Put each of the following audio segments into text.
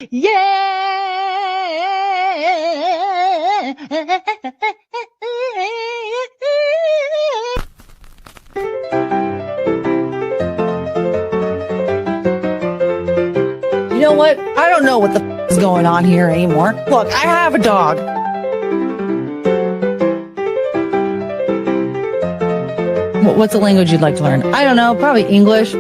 You know what? I don't know what the is going on here anymore. Look, I have a dog. What's a language you'd like to learn? I don't know. Probably English.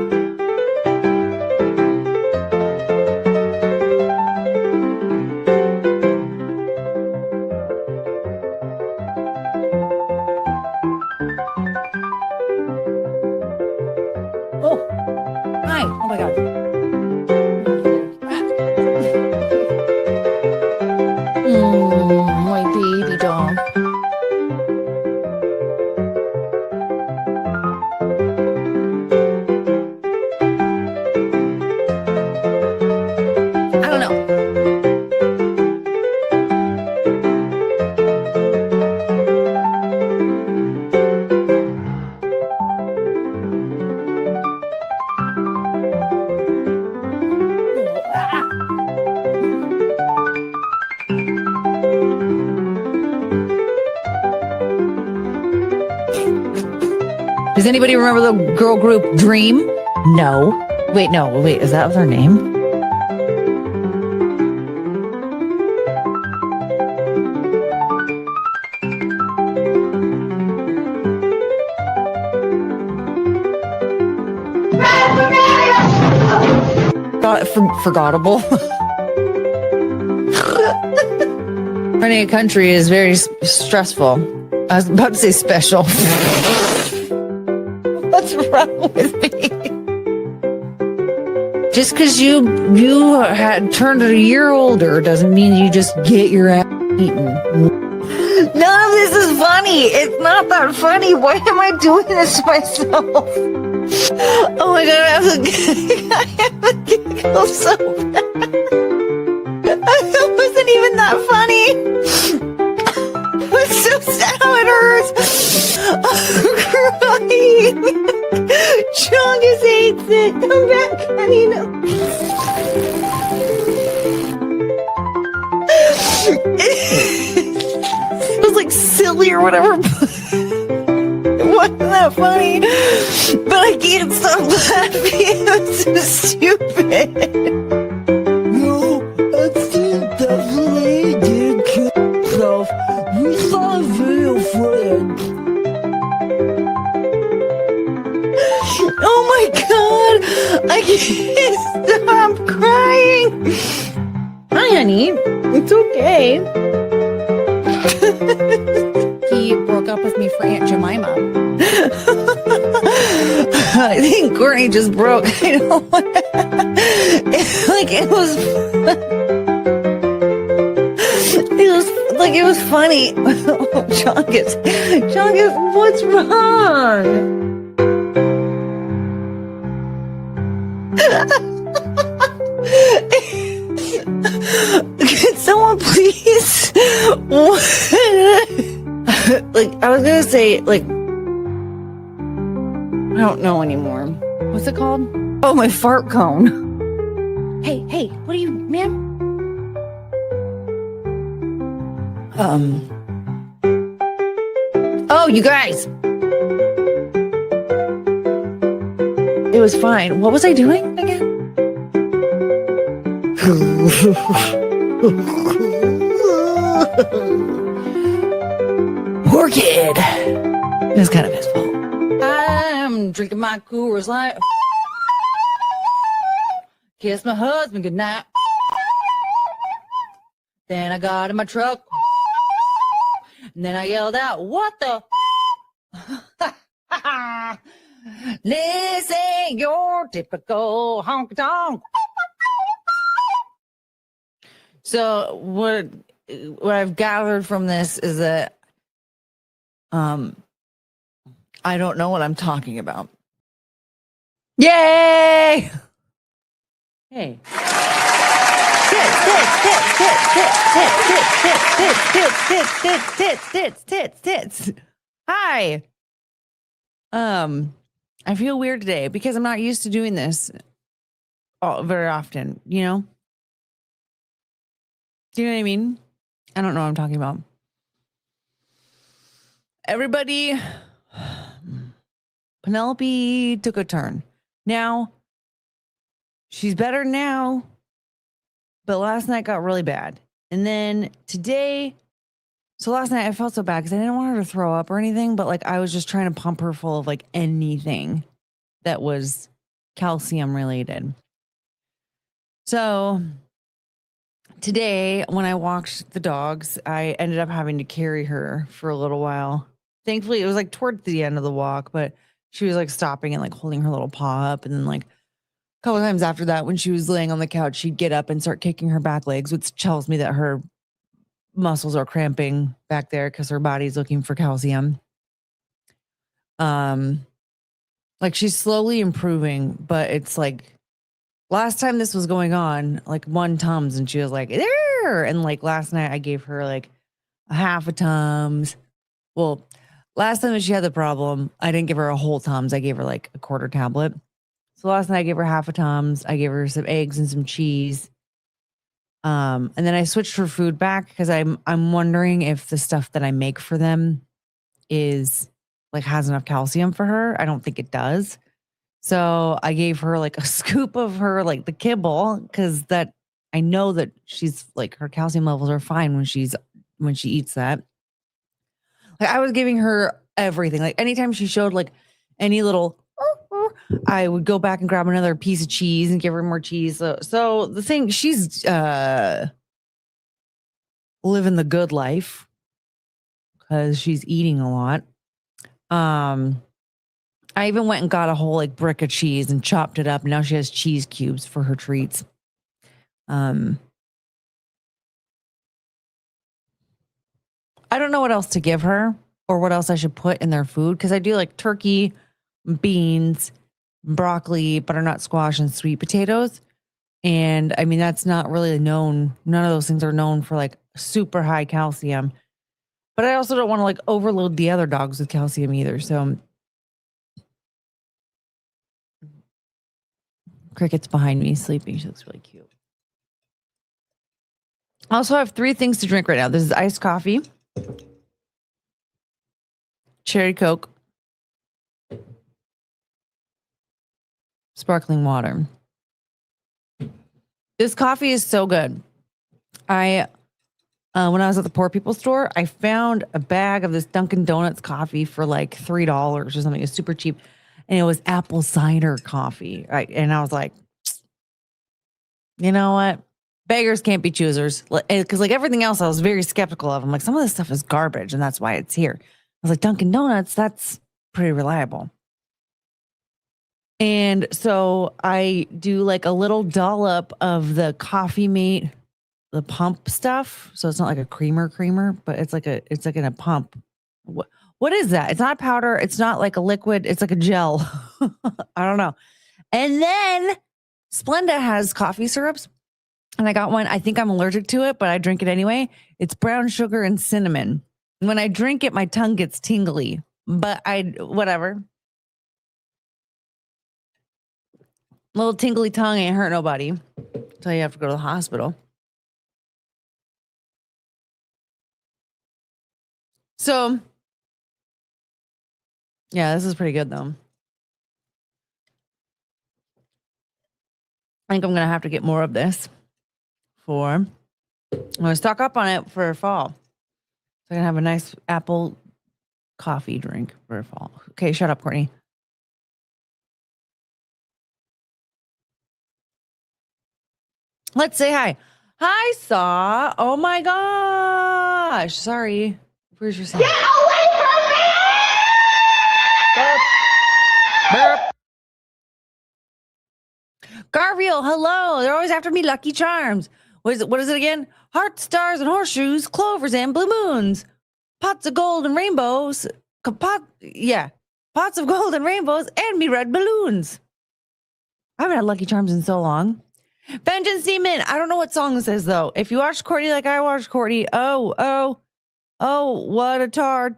Oh, hi. Oh my God. My baby dog. I don't know. Does anybody remember the girl group Dream? No. Wait, is that her name? Forgettable. Running a country is very stressful. I was about to say special. What's wrong with me? Just because you had turned a year older doesn't mean you just get your ass eaten. None of this is funny. It's not that funny. Why am I doing this to myself? Oh my God, I have to giggle so bad. It wasn't even that funny. It's so sad how it hurts. I'm crying. Chongus hates it. Come back, honey. No. It was like silly or whatever. It wasn't that funny. But I can't stop laughing. It's so stupid. No, I think definitely did kill himself. We saw a video footage. Oh my God! I can't stop crying. Hi, honey. It's okay. He broke up with me for Aunt Jemima. I think Courtney just broke. I know. It was funny. Oh, Chongus, what's wrong? Can someone please? I was gonna say, I don't know anymore. What's it called? Oh, my fart cone. Hey, what are you, ma'am? Oh, you guys. It was fine. What was I doing again? Orchid. It was kind of his fault. I'm drinking my Coors Light. Kiss my husband goodnight. Then I got in my truck. And then I yelled out, "What the?" This ain't your typical honky tonk. So what I've gathered from this is that I don't know what I'm talking about. Yay! Hey. Tits. Hi. I feel weird today because I'm not used to doing this very often, you know? Do you know what I mean? I don't know what I'm talking about. Everybody, Penelope took a turn. Now, she's better now, but last night got really bad. And then today, so last night I felt so bad because I didn't want her to throw up or anything, but like I was just trying to pump her full of like anything that was calcium related. So today, when I walked the dogs, I ended up having to carry her for a little while. Thankfully, it was like towards the end of the walk, but she was like stopping and like holding her little paw up. And then like a couple times after that, when she was laying on the couch, she'd get up and start kicking her back legs, which tells me that her muscles are cramping back there because her body's looking for calcium. Like she's slowly improving, but it's like last time this was going on, like one Tums, and she was like, there. And like last night, I gave her like a half a Tums. Well, last time that she had the problem, I didn't give her a whole Tums. I gave her like a quarter tablet. So last night I gave her half a Tums. I gave her some eggs and some cheese. And then I switched her food back because I'm wondering if the stuff that I make for them is like has enough calcium for her. I don't think it does. So I gave her like a scoop of her like the kibble because that I know that she's like her calcium levels are fine when she eats that. Like I was giving her everything. Like anytime she showed like any little, I would go back and grab another piece of cheese and give her more cheese. So the thing, she's living the good life because she's eating a lot. I even went and got a whole like brick of cheese and chopped it up. Now she has cheese cubes for her treats. I don't know what else to give her or what else I should put in their food because I do like turkey, beans, broccoli, butternut squash, and sweet potatoes. And I mean, that's not really known. None of those things are known for like super high calcium. But I also don't want to like overload the other dogs with calcium either. So Cricket's behind me sleeping. She looks really cute. I also have 3 things to drink right now. This is iced coffee, cherry Coke, sparkling water. This coffee is so good. When I was at the Poor People store, I found a bag of this Dunkin' Donuts coffee for like $3 or something. It was super cheap. And it was apple cider coffee. And I was like, you know what? Beggars can't be choosers. Because like everything else, I was very skeptical of. I'm like, some of this stuff is garbage, and that's why it's here. I was like, Dunkin' Donuts, that's pretty reliable. And so I do like a little dollop of the Coffee Mate, the pump stuff. So it's not like a creamer, but it's like in a pump. What is that? It's not powder. It's not like a liquid. It's like a gel. I don't know. And then Splenda has coffee syrups. And I got one. I think I'm allergic to it, but I drink it anyway. It's brown sugar and cinnamon. When I drink it, my tongue gets tingly, but whatever. Little tingly tongue ain't hurt nobody until you have to go to the hospital. So, yeah, this is pretty good though. I think I'm going to have to get more of this I'm going to stock up on it for fall. So I can have a nice apple coffee drink for fall. Okay, shut up, Courtney. Let's say hi. Hi, Saw. Oh my gosh. Sorry. Where's your son? Get away from me! Burp. Garfield, hello. They're always after me. Lucky Charms. What is it again? Hearts, stars, and horseshoes, clovers, and blue moons. Pots of gold and rainbows. Pots of gold and rainbows, and me red balloons. I haven't had Lucky Charms in so long. Vengeance Demon. I don't know what song this is, though. If you watch Courtney like I watched Courtney, oh, what a tard.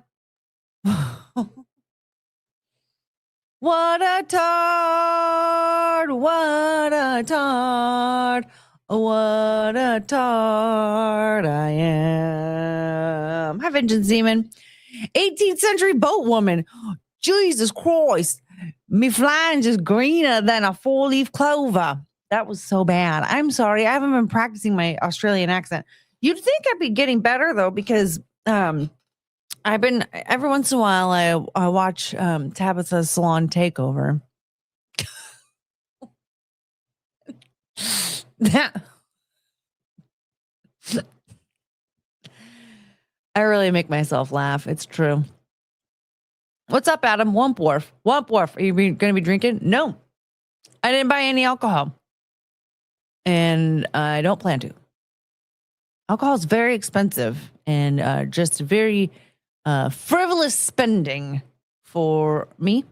What a tard. What a tard. What a tart I am. Hi, Vengeance Demon. 18th century boat woman. Jesus Christ. Me flying just greener than a four-leaf clover. That was so bad. I'm sorry. I haven't been practicing my Australian accent. You'd think I'd be getting better though, because I've been every once in a while I watch Tabitha's Salon Takeover. I really make myself laugh. It's true. What's up, Adam? Womp Wharf. Womp Wharf. Are you going to be drinking? No. I didn't buy any alcohol. And I don't plan to. Alcohol is very expensive and just very frivolous spending for me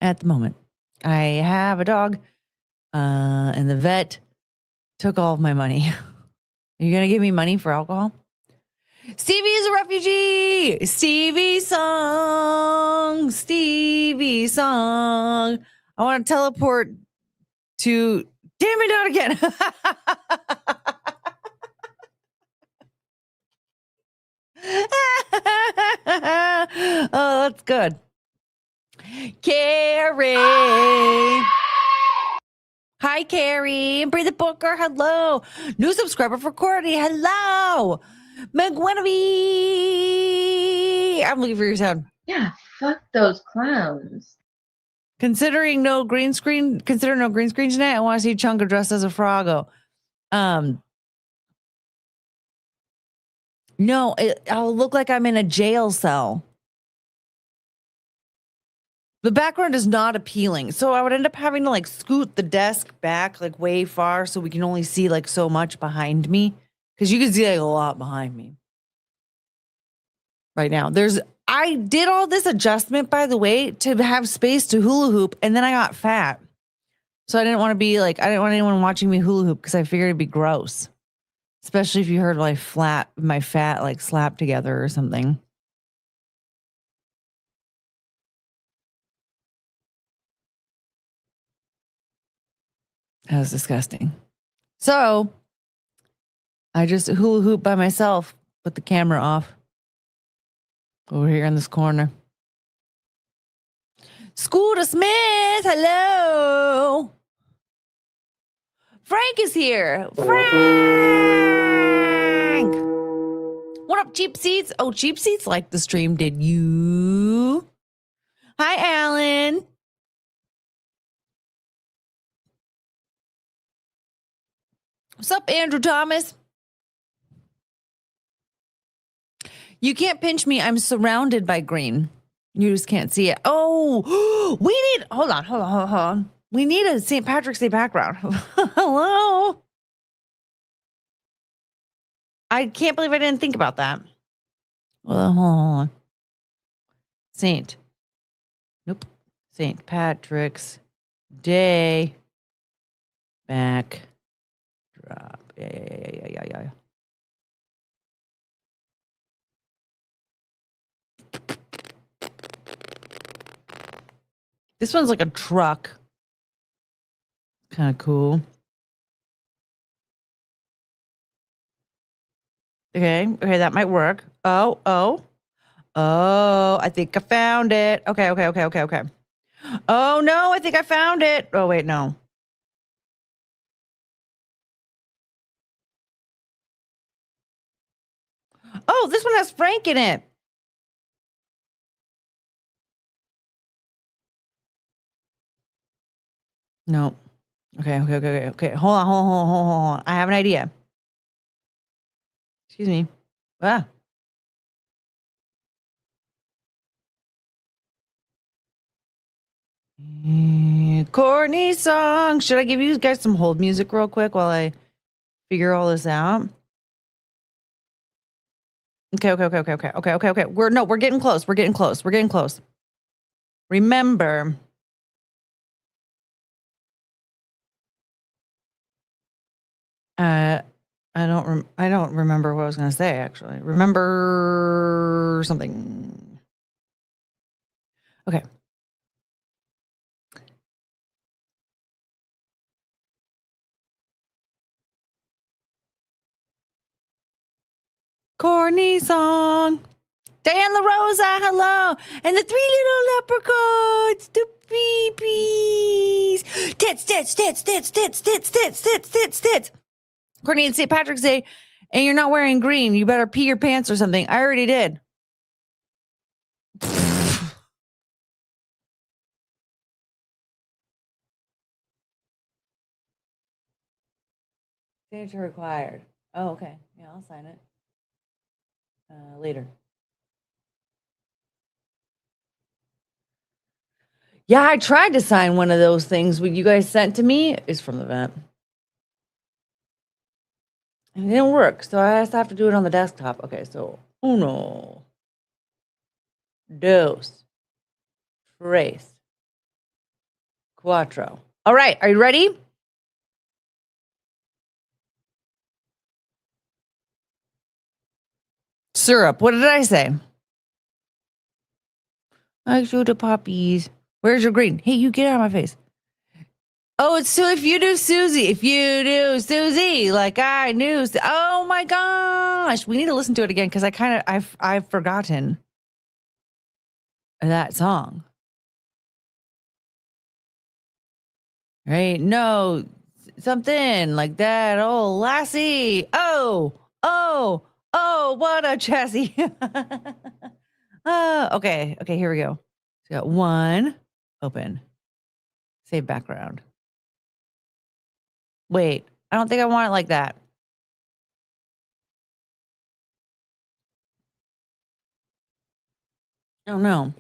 at the moment. I have a dog and the vet took all of my money. Are you going to give me money for alcohol? Stevie is a refugee. Stevie song. Stevie song. I want to teleport to. Damn it, not again. Oh, that's good. Carrie. Hi, Carrie. Breathe the Booker. Hello. New subscriber for Courtney. Hello. McGuinevere. I'm looking for your sound. Yeah, fuck those clowns. Consider no green screen tonight. I want to see Chunka dressed as a Froggo. No, I'll look like I'm in a jail cell. The background is not appealing. So I would end up having to like scoot the desk back like way far so we can only see like so much behind me. Because you can see like a lot behind me. Right now. I did all this adjustment, by the way, to have space to hula hoop, and then I got fat. So I didn't want anyone watching me hula hoop because I figured it'd be gross. Especially if you heard my fat like slap together or something. That was disgusting. So I just hula hoop by myself, put the camera off. Over here in this corner. Scooter Smith, hello. Frank is here. Frank! What up, Cheap Seats? Oh, Cheap Seats liked the stream, did you? Hi, Alan. What's up, Andrew Thomas? You can't pinch me. I'm surrounded by green. You just can't see it. Oh, hold on. We need a St. Patrick's Day background. Hello. I can't believe I didn't think about that. Well, hold on. St. Patrick's Day backdrop. Yeah. This one's like a truck. Kind of cool. Okay, that might work. Oh, I think I found it. Okay. Oh, no, I think I found it. Oh, wait, no. Oh, this one has Frank in it. No. Okay. Hold on. I have an idea. Excuse me. Courtney's song. Should I give you guys some hold music real quick while I figure all this out? Okay. We're getting close. Remember. I don't remember what I was going to say, actually. Remember something. Okay. Courtney song. Diane La Rosa, hello. And the 3 little leprechauns, the babies. Tits, tits, tits, tits, tits, tits, tits, tits, tits, tits. Courtney, it's St. Patrick's Day, and you're not wearing green. You better pee your pants or something. I already did. Signature required. Oh, okay. Yeah, I'll sign it. Later. Yeah, I tried to sign one of those things what you guys sent to me. Is from the event. And it didn't work, so I just have to do it on the desktop. Okay, so uno, dos, tres, cuatro. All right, are you ready? Syrup. What did I say? I show the puppies. Where's your green? Hey, you get out of my face. Oh, it's so if you do Susie, like I knew. Oh my gosh, we need to listen to it again because I've forgotten that song. Right? No, something like that. Oh, lassie. Oh, what a chassis. Okay. Here we go. So got one, open, save background. Wait, I don't think I want it like that. Oh no.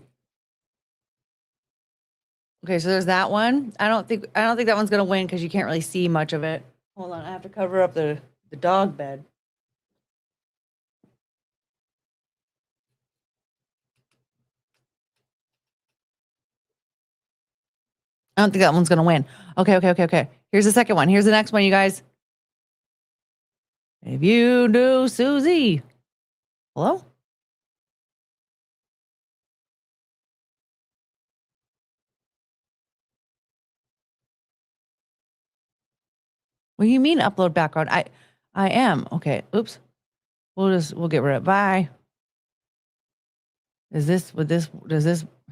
Okay, so there's that one. I don't think that one's gonna win because you can't really see much of it. Hold on, I have to cover up the dog bed. I don't think that one's gonna win. Okay. Here's the second one. Here's the next one, you guys. If you do Susie. Hello? What do you mean upload background? I am. Okay. Oops. We'll get rid of it. Bye. Does this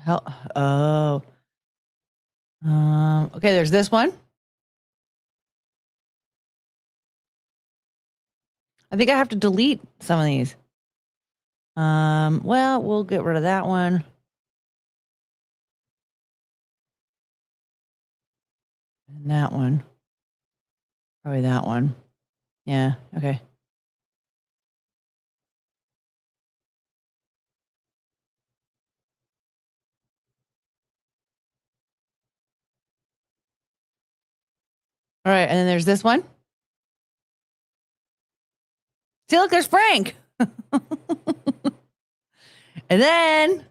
help? Oh. Okay, there's this one. I think I have to delete some of these. Well, we'll get rid of that one. And that one. Probably that one. Yeah, okay. All right, and then there's this one. See, look, there's Frank. And then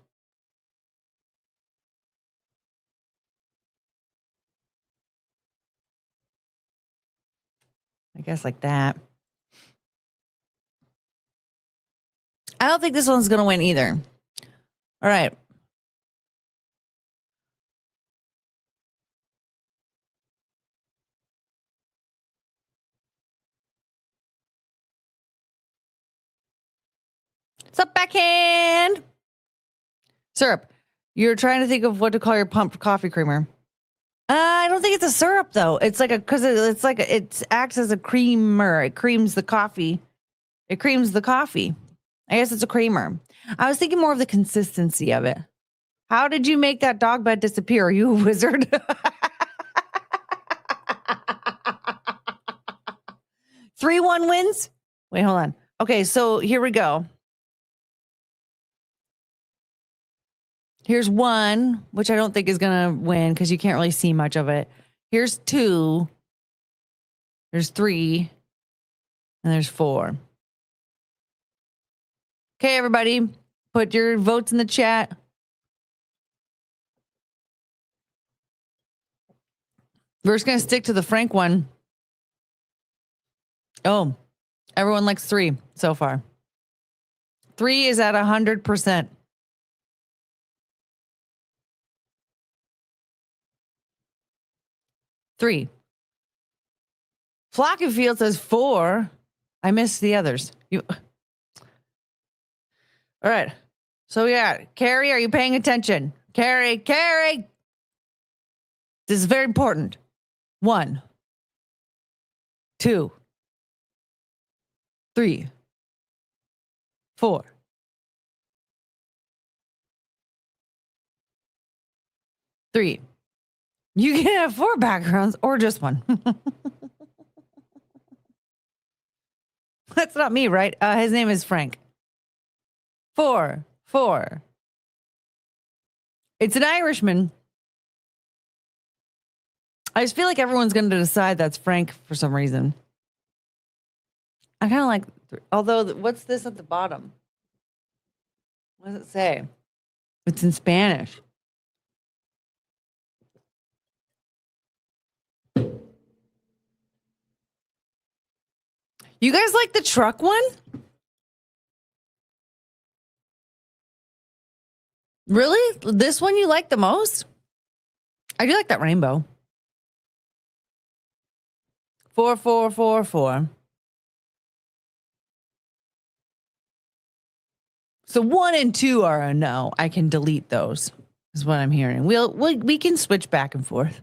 I guess like that. I don't think this one's going to win either. All right. What's up, backhand? Syrup. You're trying to think of what to call your pumped coffee creamer. I don't think it's a syrup though. It's like it acts as a creamer. It creams the coffee. It creams the coffee. I guess it's a creamer. I was thinking more of the consistency of it. How did you make that dog bed disappear? Are you a wizard? 3-1 wins? Wait, hold on. Okay, so here we go. Here's one, which I don't think is going to win because you can't really see much of it. Here's 2. There's 3. And there's 4. Okay, everybody, put your votes in the chat. We're just going to stick to the Frank one. Oh, everyone likes 3 so far. 3 is at 100%. Three. Flockenfield says 4. I missed the others. All right. So we got Carrie. Are you paying attention? Carrie. This is very important. 1, 2, 3, 4. Three. You can have 4 backgrounds or just one. That's not me, right? His name is Frank. 4. It's an Irishman. I just feel like everyone's going to decide that's Frank for some reason. I kind of like, although, what's this at the bottom? What does it say? It's in Spanish. You guys like the truck one? Really? This one you like the most? I do like that rainbow. 4, 4, 4, 4. So 1 and 2 are a no. I can delete those, is what I'm hearing. We can switch back and forth.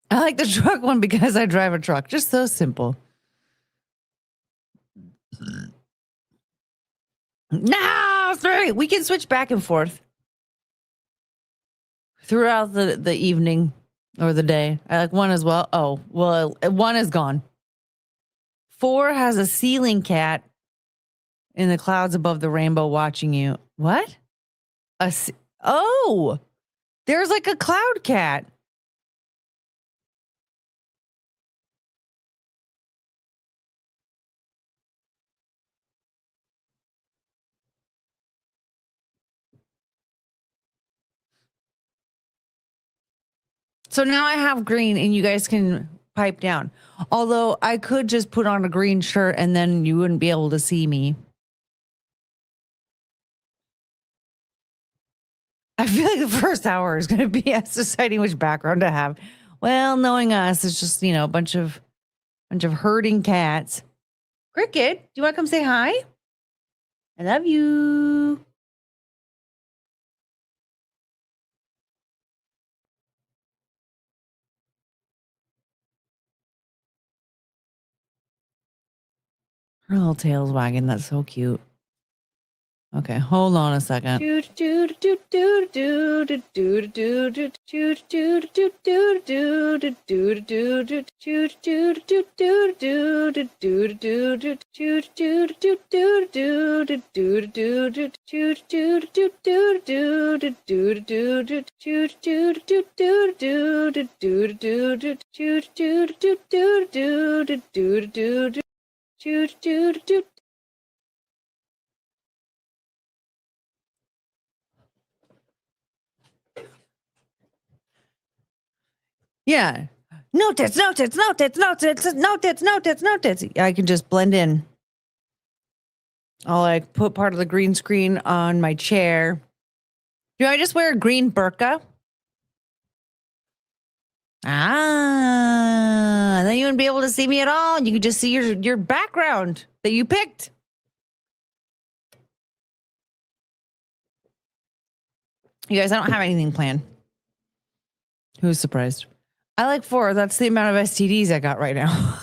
I like the truck one because I drive a truck. Just so simple. No, 3. We can switch back and forth throughout the evening or the day. I like 1 as well. Oh, well, 1 is gone. 4 has a ceiling cat in the clouds above the rainbow watching you. What? Oh, there's like a cloud cat. So now I have green and you guys can pipe down. Although I could just put on a green shirt and then you wouldn't be able to see me. I feel like the first hour is going to be us deciding which background to have. Well, knowing us, it's just, a bunch of herding cats. Cricket, do you want to come say hi? I love you. Her little tail's wagging. That's so cute. Okay, hold on a second. Yeah. Notice. I can just blend in. I'll like put part of the green screen on my chair. Do I just wear a green burqa? Then you wouldn't be able to see me at all. You could just see your background that you picked. You guys, I don't have anything planned. Who's surprised? I like 4. That's the amount of STDs I got right now.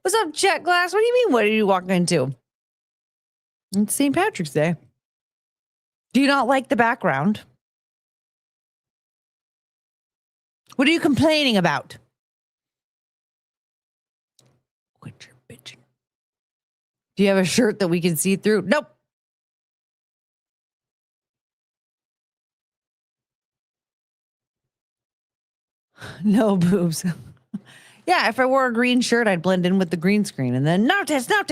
What's up, Jet Glass? What do you mean? What are you walking into? It's St. Patrick's Day. Do you not like the background? What are you complaining about? Quit your bitching. Do you have a shirt that we can see through? Nope. No boobs. Yeah, if I wore a green shirt, I'd blend in with the green screen. And then no tits. I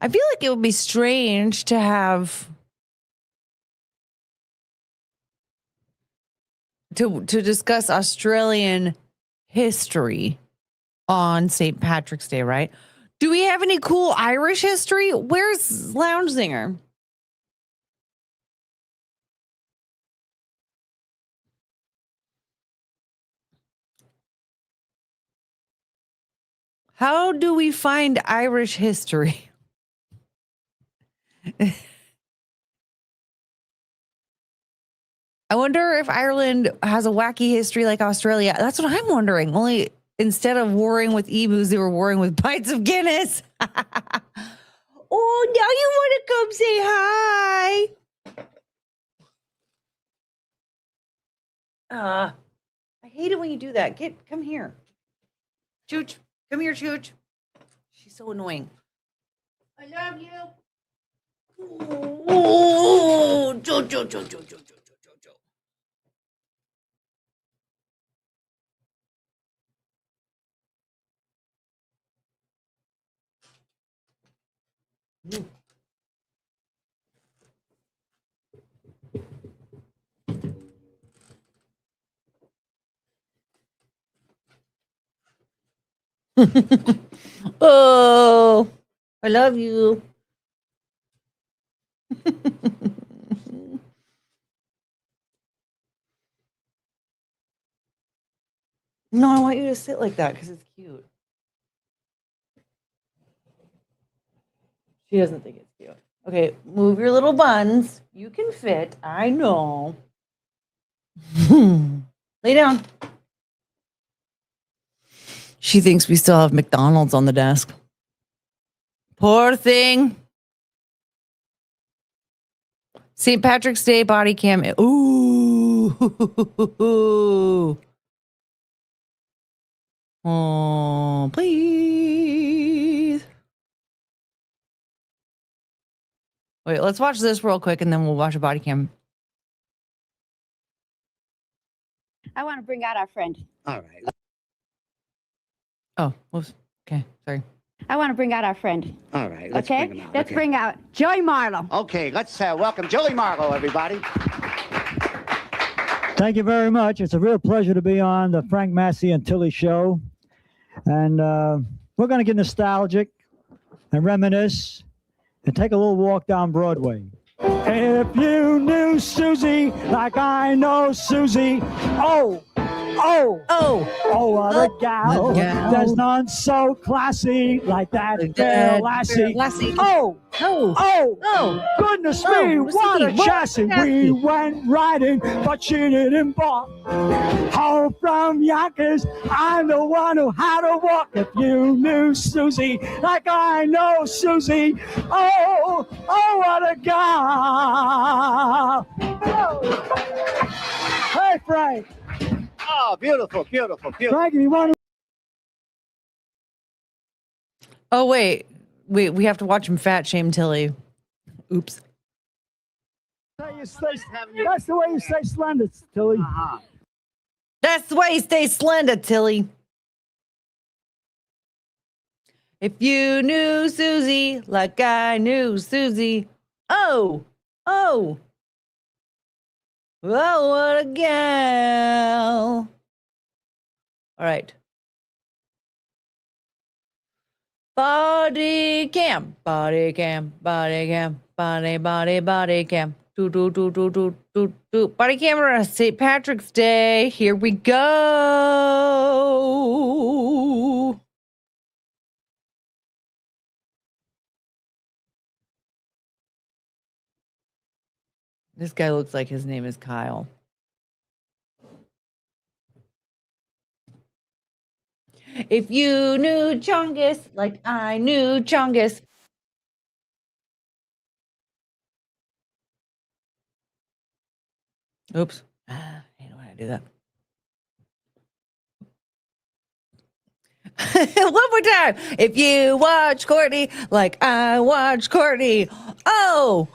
feel like it would be strange to have to discuss Australian history on St. Patrick's Day, right? Do we have any cool Irish history? Where's Lounge Singer? How do we find Irish history? I wonder if Ireland has a wacky history like Australia. That's what I'm wondering. Only instead of warring with emus, they were warring with pints of Guinness. Oh, now you want to come say hi? I hate it when you do that. Come here. Chooch, come here, Chooch. She's so annoying. I love you. Oh, Joe. Oh, I love you. No, I want you to sit like that because it's cute. She doesn't think it's cute. Okay, move your little buns. You can fit. I know. Lay down. She thinks we still have McDonald's on the desk. Poor thing. St. Patrick's Day body cam. Ooh. Oh, please. Wait, let's watch this real quick and then we'll watch a body cam. I want to bring out our friend. All right. Oh, whoops. Okay, sorry. I want to bring out our friend. All right. Let's Okay? bring him out. Let's Okay. bring out Joey Marlowe. Okay, let's welcome Joey Marlowe, everybody. Thank you very much. It's a real pleasure to be on the Frank Massey and Tilly show. And we're going to get nostalgic and reminisce and take a little walk down Broadway. If you knew Susie like I know Susie, oh, what a gal. There's none so classy like that fair lassie. Oh, goodness me, what a chassis. We went riding, but she didn't balk. Home from Yonkers, I'm the one who had to walk. If you knew Susie like I know Susie, oh, what a gal. Hey, Frank. Oh, beautiful. Frank, you want to? Oh, wait, we have to watch him fat shame Tilly. Oops. That's the way you say slender, Tilly. Uh-huh. That's the way you stay slender, Tilly. If you knew Susie like I knew Susie, oh, what a gal. All right. Body cam. Body cam. Do. Body camera, St. Patrick's Day. Here we go. This guy looks like his name is Kyle. If you knew Chungus like I knew Chungus. Oops. I hate when I do that. One more time. If you watch Courtney like I watch Courtney. Oh,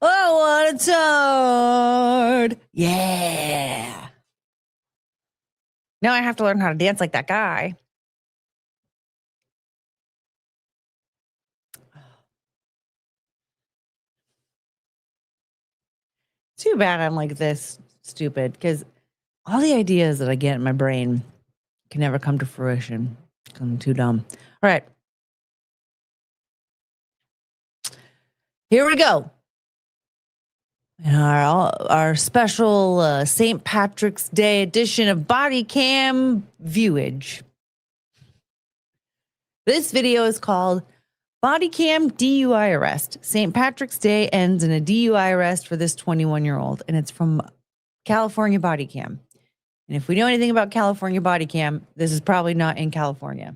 what a toad. Yeah. Now I have to learn how to dance like that guy. Too bad I'm like this stupid because all the ideas that I get in my brain can never come to fruition. I'm too dumb. All right. Here we go. Our special St. Patrick's Day edition of Body Cam Viewage. This video is called Body Cam DUI Arrest. St. Patrick's Day ends in a DUI arrest for this 21-year-old, and it's from California Body Cam. And if we know anything about California Body Cam, this is probably not in California.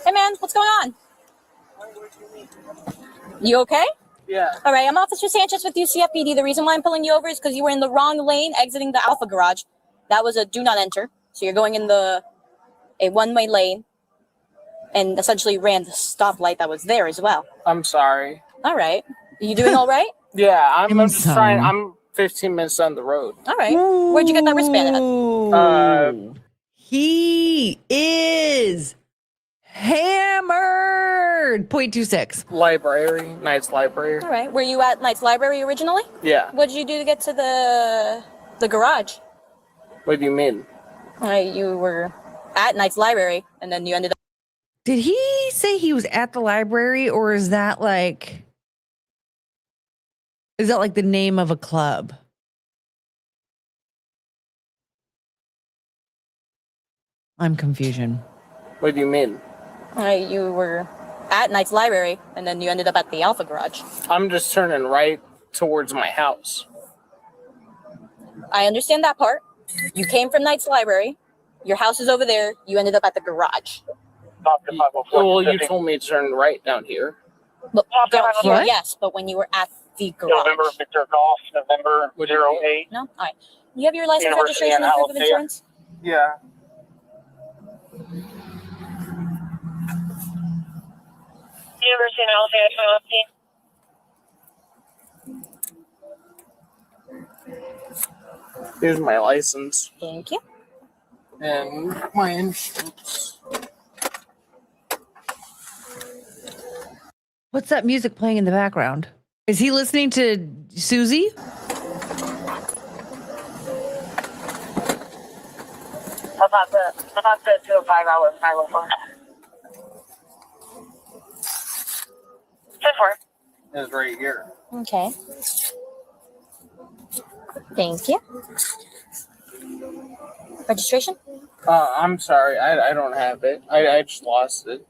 Hey man, what's going on? You okay? Yeah. All right, I'm Officer Sanchez with UCFPD. The reason why I'm pulling you over is because you were in the wrong lane exiting the Alpha Garage. That was a do not enter. So you're going in a one-way lane and essentially ran the stoplight that was there as well. I'm sorry. All right. You doing all right? Yeah, I'm just sorry. trying. I'm 15 minutes down the road. All right. Where'd you get that wristband at? He is hammered. 0.26. Library, Knight's Library. All right. Were you at Knight's Library originally? Yeah. What did you do to get to the garage? What do you mean? All right, you were at Knight's Library and then you ended up. Did he say he was at the library, or is that like the name of a club? I'm confusion. What do you mean? All right, you were at Knight's Library and then you ended up at the Alpha Garage. I'm just turning right towards my house. I understand that part. You came from Knight's Library. Your house is over there. You ended up at the garage. Well, you told me to turn right down here. But down here, What? yes, but when you were at the garage. November Victor Golf, November 08. No? All right. You have your license, University registration, of and proof of Alabama. insurance? Yeah. University of Alabama. Here's my license Thank you. and my insurance. What's that music playing in the background? Is he listening to Susie? About the 205 hour 504. 10-4. It's right here. Okay. Thank you. Registration? I'm sorry. I don't have it. I just lost it.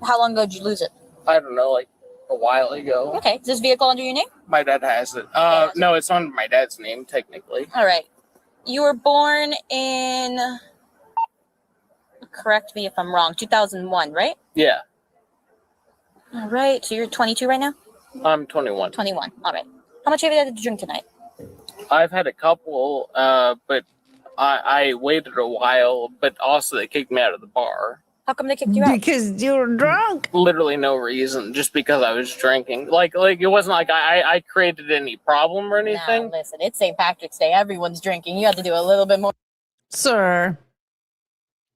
How long ago did you lose it? I don't know, like a while ago. Okay. Is this vehicle under your name? My dad has it. No, it's on my dad's name, technically. All right. You were born in, correct me if I'm wrong, 2001, right? Yeah, All right. So you're 22 right now? I'm 21. 21. All right. How much have you had to drink tonight? I've had a couple, but I waited a while, but also they kicked me out of the bar. How come they kicked you out? Because you were drunk. Literally no reason, just because I was drinking. Like it wasn't like I created any problem or anything. Nah, listen, it's St. Patrick's Day. Everyone's drinking. You have to do a little bit more. Sir,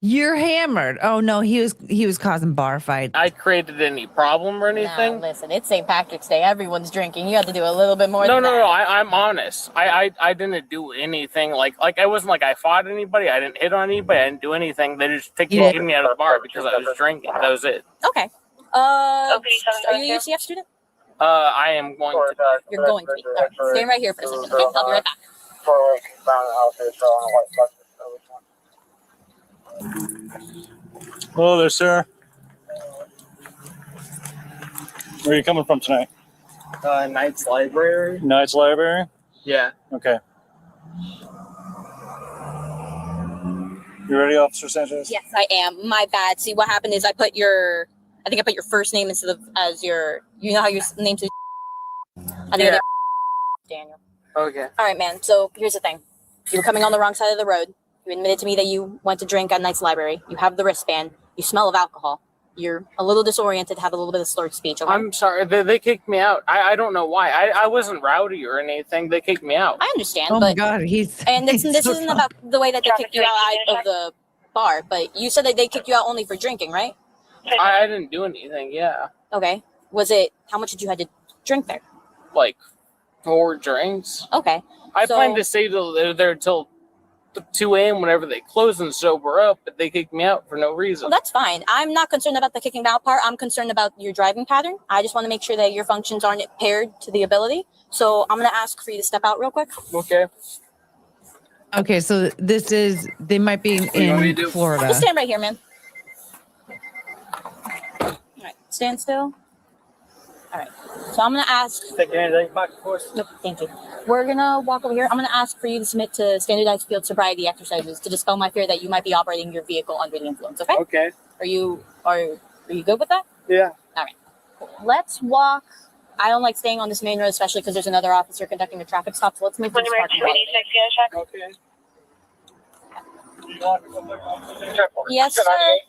you're hammered. Oh no, he was causing bar fights. I created any problem or anything. Nah, listen, it's St. Patrick's Day. Everyone's drinking. You have to do a little bit more. No, than no, that. no. I'm honest. I didn't do anything. Like I wasn't like I fought anybody. I didn't hit on anybody. I didn't do anything. They just kicked me out of the bar because I was drinking. That was it. Okay. Are you a UCF student? I am going to. You're going to be. All right. Stay right here for a second. Okay, I'll be right back. Hello there, sir. Where are you coming from tonight? Knight's Library. Knight's Library? Yeah. Okay. You ready, Officer Sanchez? Yes, I am. My bad. See, what happened is I think I put your first name instead of as your, you know how your name's Yeah. Daniel. Okay. All right, man. So here's the thing. You were coming on the wrong side of the road. You admitted to me that you went to drink at Knight's Library. You have the wristband. You smell of alcohol. You're a little disoriented, have a little bit of slurred speech. Okay? I'm sorry. They kicked me out. I don't know why. I wasn't rowdy or anything. They kicked me out. I understand, Oh but my God, and this he's so isn't drunk. about the way that they kicked you out of the bar, but you said that they kicked you out only for drinking, right? I didn't do anything. Yeah. Okay. Was it, how much did you have to drink there? like 4 drinks. Okay. I So- plan to stay there till 2 a.m. whenever they close and sober up, but they kicked me out for no reason. Well, that's fine. I'm not concerned about the kicking out part. I'm concerned about your driving pattern. I just want to make sure that your functions aren't impaired to the ability. So I'm going to ask for you to step out real quick. Okay. Okay, so they might be you want me to in do? Florida. Just stand right here, man. All right. Stand still. All right. So I'm going to ask. Take your hands out of your pocket, of course. Nope, thank you. We're going to walk over here. I'm going to ask for you to submit to standardized field sobriety exercises to dispel my fear that you might be operating your vehicle under the influence, okay? Okay. Are you good with that? Yeah. All right. Cool. Let's walk. I don't like staying on this main road, especially because there's another officer conducting a traffic stop. So let's move to this parking lot. Okay. Yes, sir.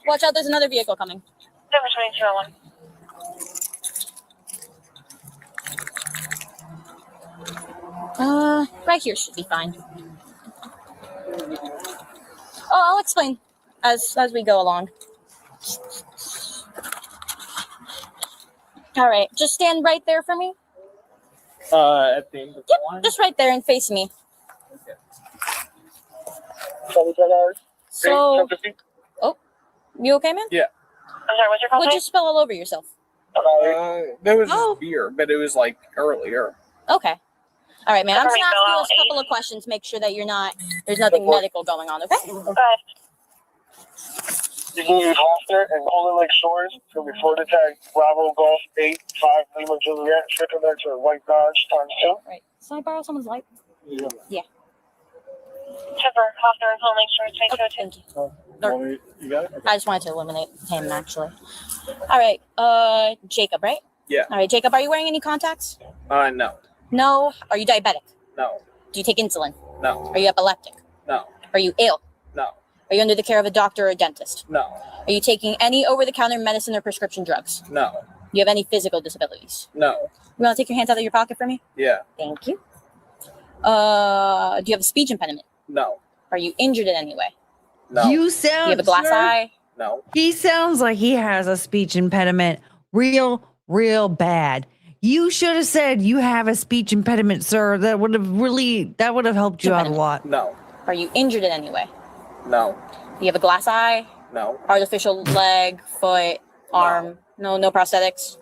Watch out, there's another vehicle coming. Number 2201. Right here should be fine. Oh, I'll explain as we go along. All right, just stand right there for me. At the end of the Yep, line. just right there and face me. $75. So, you okay, man? Yeah. I'm sorry, what's your call What'd you spill all over yourself? There was just Oh. beer, but it was like earlier. Okay. All right, man. I'm just Sorry, gonna Bill, ask you a couple of questions. Make sure that there's nothing medical going on. Okay. You can use Holster and Golden Lake Shores. It's going to be Florida tag Bravo Golf 8-5 Lima Juliet. Stricken there to White Dodge ×2. Right. Can I borrow someone's light? Yeah. Tipper, Hoffner, and Golden Lake Shores. Thank you. You got it? Okay. I just wanted to eliminate him, actually. All right. Jacob, right? Yeah. All right, Jacob. Are you wearing any contacts? No. No. Are you diabetic? No. Do you take insulin? No. Are you epileptic? No. Are you ill? No. Are you under the care of a doctor or a dentist? No. Are you taking any over-the-counter medicine or prescription drugs? No. Do you have any physical disabilities? No. You want to take your hands out of your pocket for me? Yeah. Thank you. Do you have a speech impediment? No. Are you injured in any way? No. You Do you sound. have a glass sir, eye? No. He sounds like he has a speech impediment, real bad. You should have said you have a speech impediment, sir. That would have helped you out a lot. No. Are you injured in any way? No. Do you have a glass eye? No. Artificial leg, foot, arm? No prosthetics?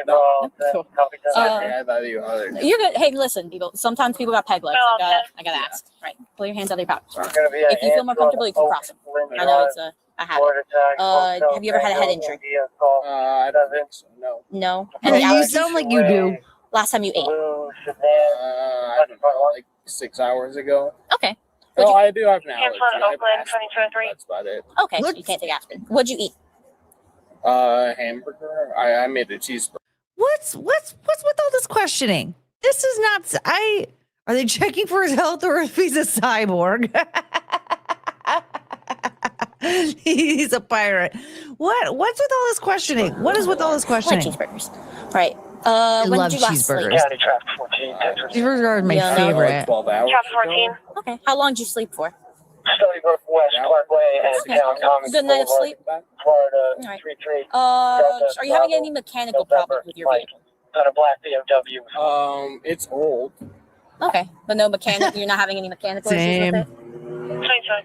No. Cool. Sorry, I thought you other. You're good. Hey, listen, people. Sometimes people got peg legs. I gotta ask. Right. Pull your hands out of your pockets. If you feel more comfortable, you can cross them. I know it's a habit. Have you ever had a head injury? I don't think so. No. No. Yeah, Any you allergies? sound like you do. Last time you ate? I don't know, like 6 hours ago. Okay. Oh, I do have an allergy. Oakland, I have asthma. 2023. That's about it. Okay, so you can't take aspirin. What'd you eat? Hamburger. I made a cheeseburger. What's with all this questioning? This is not. Are they checking for his health or if he's a cyborg? He's a pirate. What's with all this questioning? What is with all this I like questioning? cheeseburgers. Right. I When love did you last sleep? cheeseburgers. County traffic 14, Texas. Cheeseburgers are my Yeah, no. Like favorite. 12 hours. Traffic ago. 14. Okay. How long did you sleep for? Stony Brook West Parkway and Okay. Town Commons Good night of Boulevard, sleep. Florida All right. 33. Are you having any mechanical problems with your vehicle? On a black BMW. It's old. Okay, but no mechanic. You're not having any mechanical Same. issues with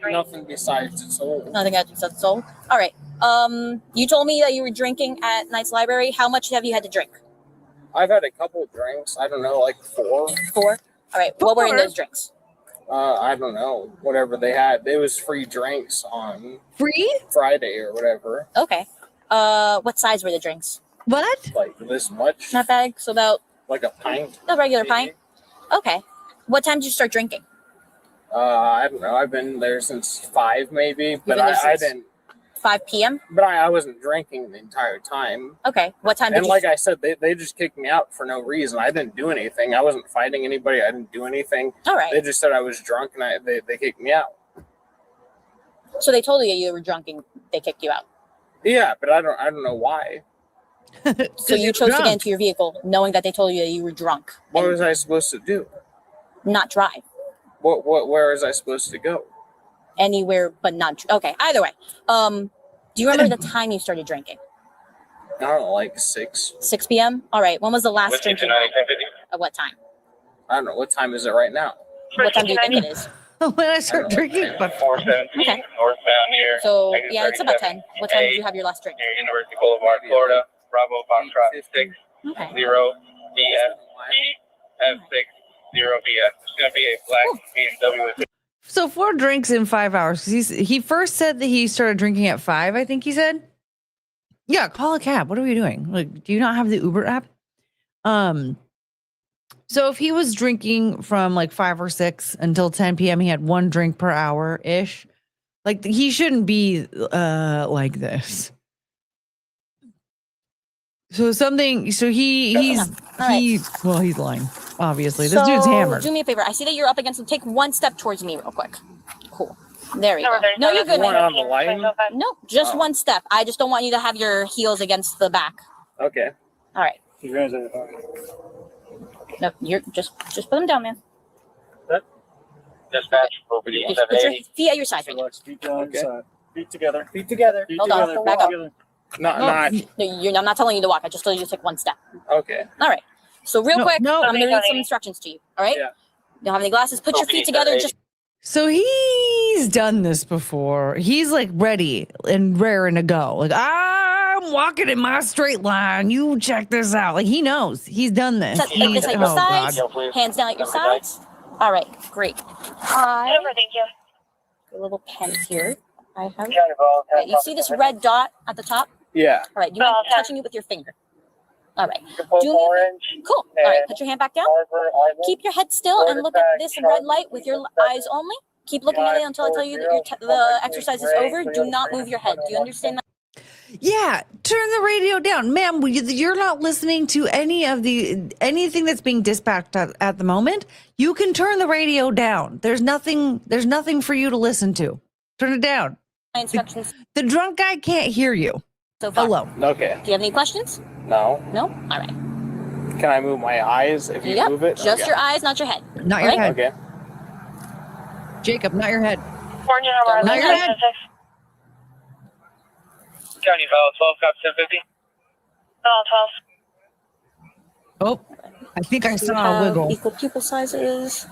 it. Nothing besides it's old. Nothing else besides sold. All right. You told me that you were drinking at Knight's Library. How much have you had to drink? I've had a couple of drinks. I don't know, like 4. 4. All right. What were in 4? those drinks? I don't know. Whatever they had. It was free drinks on Free? Friday or whatever. Okay. What size were the drinks? What? Like this much. Not bag. So about Like a pint. a regular maybe. pint. Okay. What time did you start drinking? I don't know. I've been there since 5 maybe. But been there I since- didn't. 5 p.m. But I wasn't drinking the entire time. Okay. What time did And you? like I said, they just kicked me out for no reason. I didn't do anything. I wasn't fighting anybody. I didn't do anything. All right. They just said I was drunk and they kicked me out. So they told you were drunk and they kicked you out. Yeah, but I don't know why. So you chose to get into your vehicle knowing that they told you that you were drunk. What and was I supposed to do? not drive Where was I supposed to go? anywhere but not. Okay. Either way. Do you remember the time you started drinking? I don't know, like 6. 6 p.m. All right. When was the last drink you had? 1050. At what time? I don't know. What time is it right now? What time do you think it is? When I start drinking, but 417 Okay. northbound here. So Exit yeah, it's about 37. 10. What time did you have your last drink? Near University Boulevard, Florida. Bravo Foxtrot 6 Okay. 0 BS F6 0 BS. It's gonna be a black BMW with so 4 drinks in 5 hours. He first said that he started drinking at 5. I think he said. Yeah, call a cab. What are we doing? Like, do you not have the Uber app? So if he was drinking from like 5 or 6 until 10 p.m., he had 1 drink per hour ish. Like, he shouldn't be like this. So he's lying. Obviously, this dude's hammered. Do me a favor. I see that you're up against him. Take 1 step towards me real quick. Cool. There you go. No, you're good, One man. on the line? No, just 1 step. I just don't want you to have your heels against the back. Okay. All right. No, you're just put them down, man. dispatch over the Just put your 780. feet at your side. Feet down, Okay. side. Feet together. Feet together. Feet Hold on, together. back feet up. together. Not I'm not telling you to walk. I just told you to take 1 step. okay. So real quick, no. I'm gonna read some instructions to you. All right? Yeah. You don't have any glasses. Put your feet together. Just So he's done this before. He's like ready and raring to go. Like, I'm walking in my straight line. You check this out. Like, he knows. He's done this. like this at your sides. please. Hands down at your Number nine. sides. All right, great. Thank you. A little pen here. I have. County Ball, All right, you see this red dot at the top? Yeah. All right, do you mind touching it with your finger? All right, Both do me- orange, cool. All right, put your hand back down. Arbor, Arbor. Keep your head still and look at this red light with your eyes only. Keep looking at it until I tell you that the exercise is over. Do not move your head. Do you understand that? Yeah, turn the radio down, ma'am. You're not listening to anything that's being dispatched at the moment. You can turn the radio down. There's nothing for you to listen to. Turn it down. My instructions The drunk guy can't hear you. so far. Hello. Okay. Do you have any questions? No. No? All right. Can I move my eyes if you Yep. move it? Just Okay. your eyes, not your head. Not your Right? head. Okay. Jacob, not your head. Warning Don't number move your head. 1176. County Val 12, cop 1050. Oh, 12. Oh, I think I You saw a have wiggle. equal pupil sizes,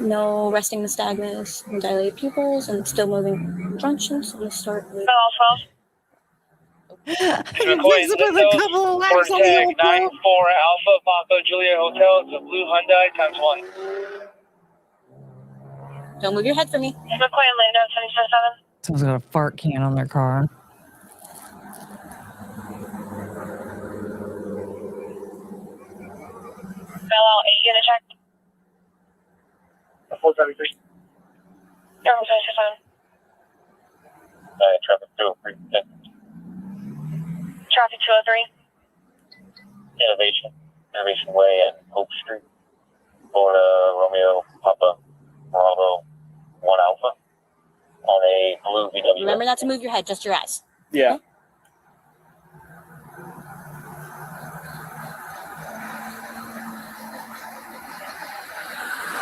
no resting nystagmus, no dilated pupils, and still moving junctions. So I'm going to start with. Oh, 12. Fix it with a couple of laps on the Tag old 94 Alpha Papa Juliet Hotel. It's a blue Hyundai ×1. Don't move your head for me. McQueen, Lando 777. Someone's got a fart can on their car. Bell 8 unit check. 473. Airport 767. Traffic 203. Traffic 203. Innovation Way and Hope Street. Florida Romeo Papa Bravo 1 Alpha on a blue VW. Remember not to move your head, just your eyes. Yeah.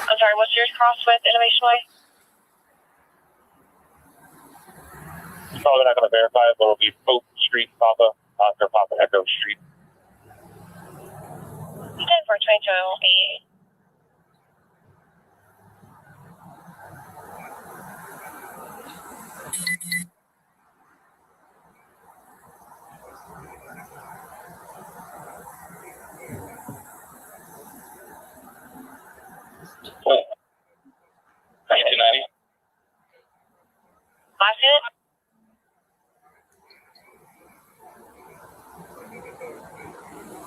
I'm sorry, what's yours cross with Innovation Way? Probably not going to verify it, but it'll be Hope Street Papa Oscar Papa Echo Street. 10 for 2208. Wait. 290. Last unit?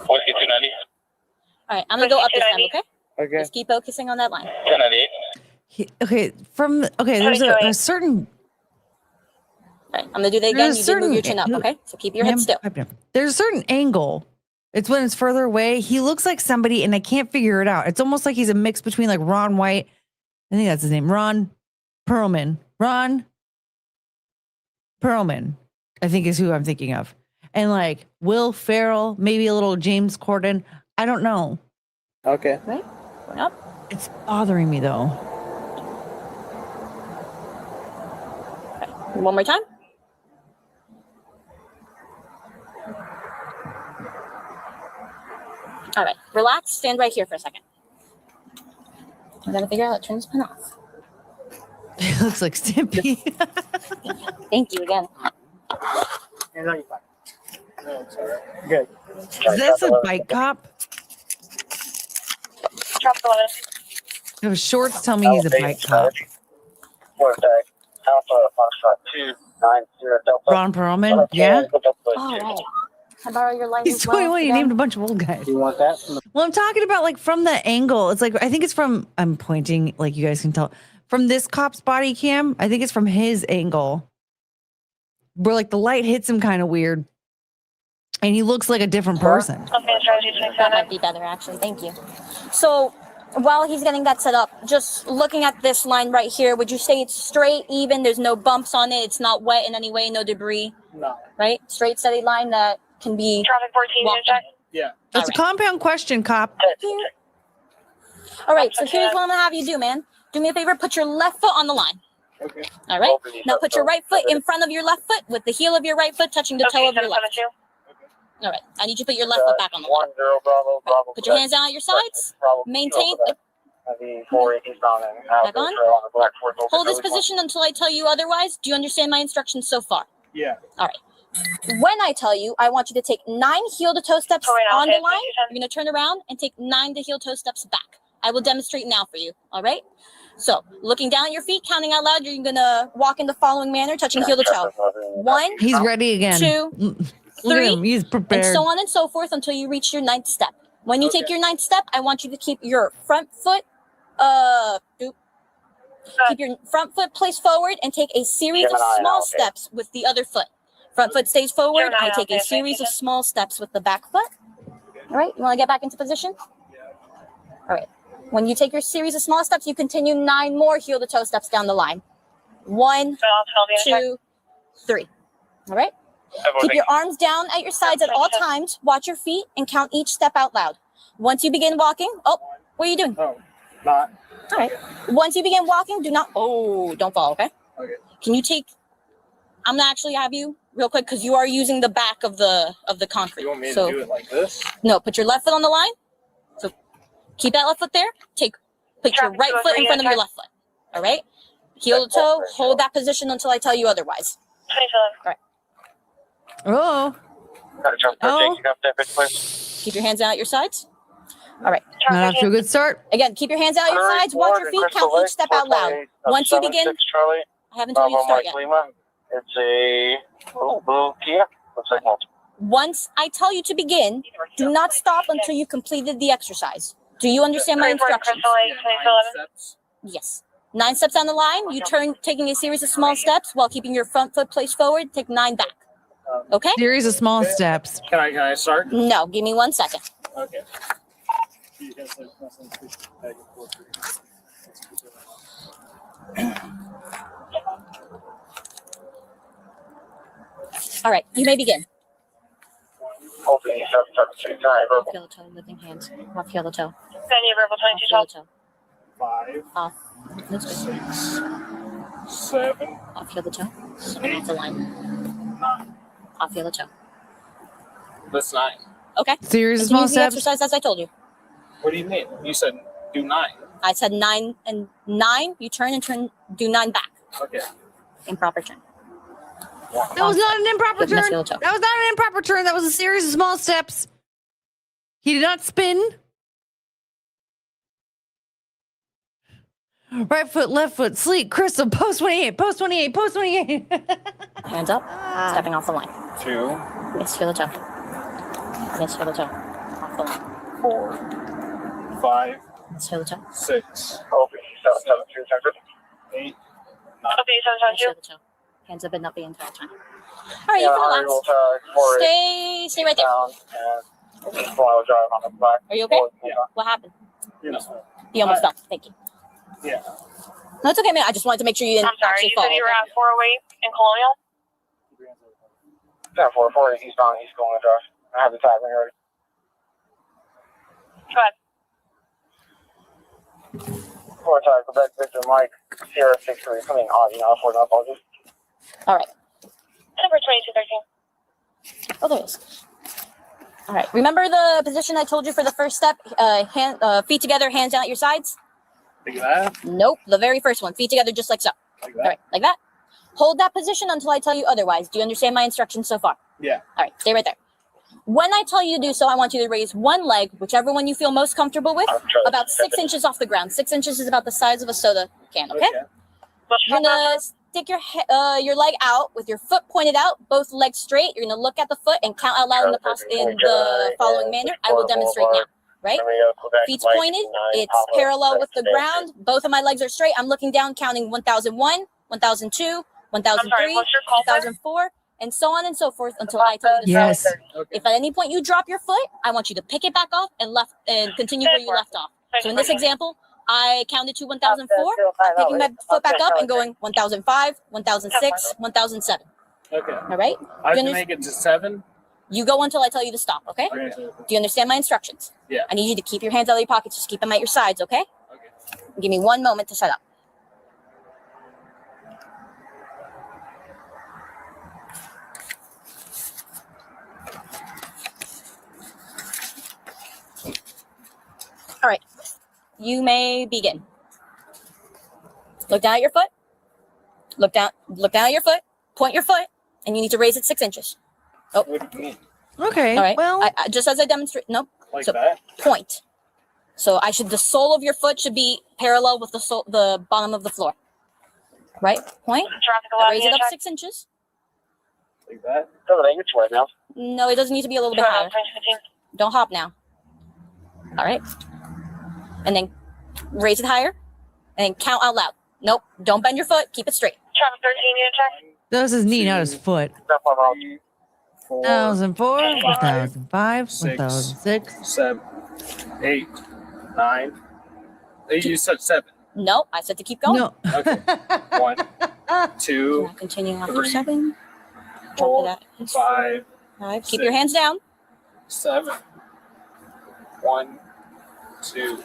Whiskey 290. All right, I'm going to go up this time, okay? Okay. Just keep focusing on that line. 1098. There's a certain. All right, I'm going to do that again. There's You did move your certain- chin up, okay? So keep your head still. There's a certain angle. It's when it's further away. He looks like somebody, and I can't figure it out. It's almost like he's a mix between like Ron White. I think that's his name. Ron Perlman. Ron Perlman, I think is who I'm thinking of. And like Will Ferrell, maybe a little James Corden. I don't know. Okay. Right? Going up. It's bothering me though. One more time. All right, relax. Stand right here for a second. I gotta figure out how to turn this pen off. It looks like Stimpy. Thank you again. Hands on your back. No, it's all right. Good. Is this a bike cop? Traffic 11. Those shorts tell me he's a bike cop. Four tag. Alpha Foxtrot 290 Delta. Ron Perlman? Yeah? All right. Can I borrow your light He's as well? 21. He again? named a bunch of old guys. You want that? Well, I'm talking about like from the angle. It's like, I think it's from, I'm pointing, like you guys can tell, from this cop's body cam. I think it's from his angle where like the light hits him kind of weird. And he looks like a different person. Okay, strategy That 27. might be better, actually. Thank you. So, while he's getting that set up, just looking at this line right here, would you say it's straight, even? There's no bumps on it. It's not wet in any way, no debris, No. right? Straight, steady line that can be. Traffic 14, Walk check. Yeah. That's a compound question, cop. All right, so here's what I'm gonna have you do, man. Do me a favor, put your left foot on the line. Okay. All right. Now put your right foot in front of your left foot with the heel of your right foot touching the toe of your left. 772. All right. I need you to put your left foot back on the line. 10 Bravo Bravo. Put your hands down at your sides. Maintain. The 4 eastbound and out Back on. on the Black Fork. Hold this position until I tell you otherwise. Do you understand my instructions so far? Yeah. All right. When I tell you, I want you to take 9 heel-to-toe steps Oh, wait, on the okay, line. 57. You're going to turn around and take 9 heel-to-toe steps back. I will demonstrate now for you. All right? So, looking down at your feet, counting out loud, you're going to walk in the following manner, touching heel-to-toe. 1, He's ready again. 2, Look at 3, him. He's and prepared. so on and so forth until you reach your 9th step. When you take Okay. your 9th step, I want you to keep your front foot, keep your front foot placed forward and take a series of Gemini, small okay. steps with the other foot. Front foot stays forward. Gemini, I take a okay, series of thank you. small steps with the back foot. All right, you want to get back into position? All right. When you take your series of small steps, you continue 9 more heel-to-toe steps down the line. 1, So I'll be in check. 2, 3. All right. Keep your arms down at your sides at all times. Watch your feet and count each step out loud. Once you begin walking, oh, what are you doing? Oh, not. All right. Once you begin walking, don't fall, okay? Okay. Can you take, I'm gonna actually have you real quick because you are using the back of the concrete. You want me to So do it like this? no, put your left foot on the line. So keep that left foot there. Put your Traffic right foot in 203, front of your okay. left foot. All right? Heel to toe, hold that position until I tell you otherwise. 27. Oh, Got a jump Oh. Jake, you got that bitch, please? Keep your hands out at your sides. All right. not off to a good start. Again, keep your hands out at your sides. Watch your feet. Count each step out loud. Once you begin, Charlie, I haven't told you to Bravo start Mike yet. Lima. It's a blue Kia. Looks like multiple. Once I tell you to begin, do not stop until you completed the exercise. Do you understand my Crystal instructions? Lake, 27. Yes. 9 steps down the line. You turn, taking a series of small steps while keeping your front foot placed forward. Take 9 back. Okay? Series of small steps. Can I start? No, give me 1 second. Okay. All right, you may begin. Hopefully, you have to time. Off heel to toe, lifting hands. Off heel to toe. Sandy Verbal Off heel 2212. to toe. 5, Off. That's good. 6, 7, Off heel to toe. 8, Off the line. 9. Off heel to toe. That's 9. Okay. Series of Continue small the steps. exercise as I told you. What do you mean? You said do 9. I said 9 and 9. You turn and do 9 back. Okay. Improper turn. That was not an improper Good, let's turn. heel toe. That was not an improper turn. That was a series of small steps. He did not spin. Right foot, left foot, sleek, crystal, post 28, post 28, post 28. Hands up. Stepping off the line. 2, Yes, heel to toe. Yes, heel to toe. Off the line. 4, 5, Yes, heel to toe. 6, Hopefully, 772 8, 9. Okay, Yes, 772. heel to toe. Hands up and up the entire time. All right, you can relax. Stay right there. Down and four-wheel drive on the black. Are you okay? Yeah. What happened? You know. You almost fell. Thank you. Yeah. No, it's okay, man. I just wanted to make sure you didn't I'm sorry, actually you fall. said you were okay? at 408 in Colonial? 10-4, eastbound, East Colonial Drive. I have the tag when you're ready. Go ahead. 4 tag, Quebec, Victor, Mike, Sierra 63. Coming on, you know, 4 no apologies. All right. Number 2213. Oh, there it is. All right. Remember the position I told you for the first step? Feet together, hands down at your sides. Like that? Nope. The very first one. Feet together, just like so. Like All right, like that. Hold that position until I tell you otherwise. Do you understand my instructions so far? Yeah. All right. Stay right there. When I tell you to do so, I want you to raise one leg, whichever one you feel most comfortable with, about 6 inches off the ground. 6 inches is about the size of a soda can. Okay. You're gonna stick your leg out with your foot pointed out, both legs straight. You're gonna look at the foot and count out loud in the following manner. I will demonstrate now. Right? Feet's pointed. It's parallel with the ground. Both of my legs are straight. I'm looking down, counting 1001, 1002, 1003, 1004, and so on and so forth until I tell you to Yes. stop. If at any point you drop your foot, I want you to pick it back off and continue where you left off. So in this example, I counted to 1004. I'm picking my foot back up and going 1005, 1006, 1007. Okay. All right? I You can under- make it to 7. You go until I tell you to stop, okay? Okay. Do you understand my instructions? Yeah. I need you to keep your hands out of your pockets. Just keep them at your sides, okay? Okay. Give me 1 moment to set up. All right. You may begin. Look down at your foot. Look down at your foot. Point your foot, and you need to raise it 6 inches. What do you mean? Okay. All right. Well, I just as I demonstrate. Nope. Like So- that? Point. So the sole of your foot should be parallel with the bottom of the floor. Right? Point. Traffic Now allowed raise in it up check. 6 inches. Like that? No, it doesn't need to be a little bit higher. 2015. Don't hop now. All right. And then raise it higher. And then count out loud. Nope. Don't bend your foot. Keep it straight. Traffic 13 unit check. that was his knee, not his foot. 3, 4, 1004, 5, 1005, 6, 1006. 7, 8, 9. You said 7. No, I said to keep going. No. Okay. 1, 2, Now continue after 3, 7. Jump to 4, that. 5, 5. Keep your hands down. 7. 1, 2,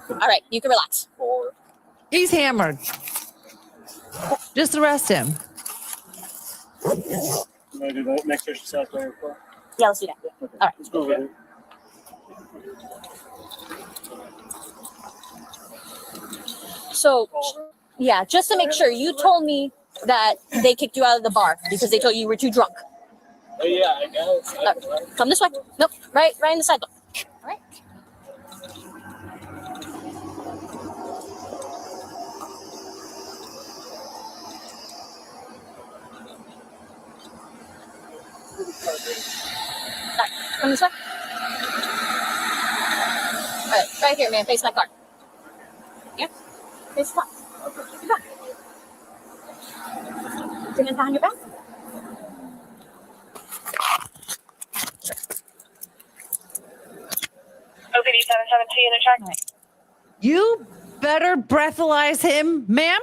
All right. You can relax. 4. He's hammered. Just arrest him. Maybe the next station south there. Yeah, let's do that. All right. Let's go over there. So, yeah, just to make sure, you told me that they kicked you out of the bar because they told you were too drunk. Oh, yeah, I guess. Come this way. Nope. Right in the side door. All right. Come this way. All right, right here, man. Face my car. Yeah. Face the car. Your back. Put your hands behind your back. OPD 772 unit check. All right. You better breathalyze him, ma'am.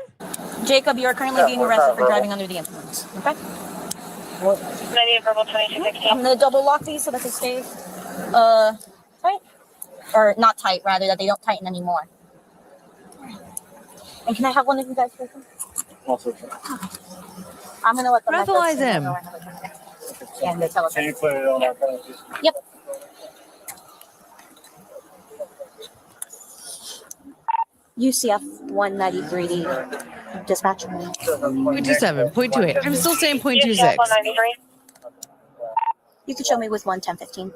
Jacob, you are currently being arrested for driving under the influence. Okay. 90 verbal 2216. I'm gonna double lock these so that they stay tight. Or not tight, rather, that they don't tighten anymore. And can I have one of you guys take them? Also, I'm gonna let them Breathalyze him. And they tell us. can you put it on our penalties? Yep. UCF 193 dispatch. 0.27, 0.28. I'm still saying 0.26. 193. You can show me with 11015.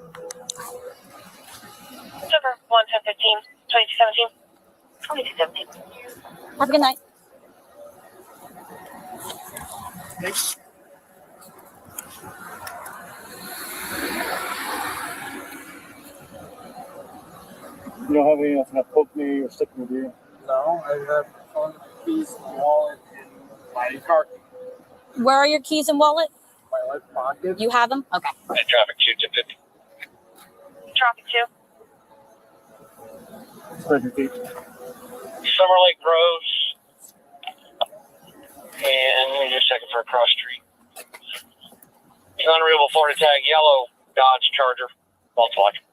Super 11015. 2217. 2217. Have a good night. You don't have anything to poke me or stick me, do you? No, I have phone, keys, wallet, and my car key. Where are your keys and wallet? My left pocket. You have them? Okay. Traffic 250. Traffic 2. Spread your feet. Summer Lake Groves. And let me just checking for a cross street. Unreadable Florida tag, yellow Dodge Charger. Multiple occupants.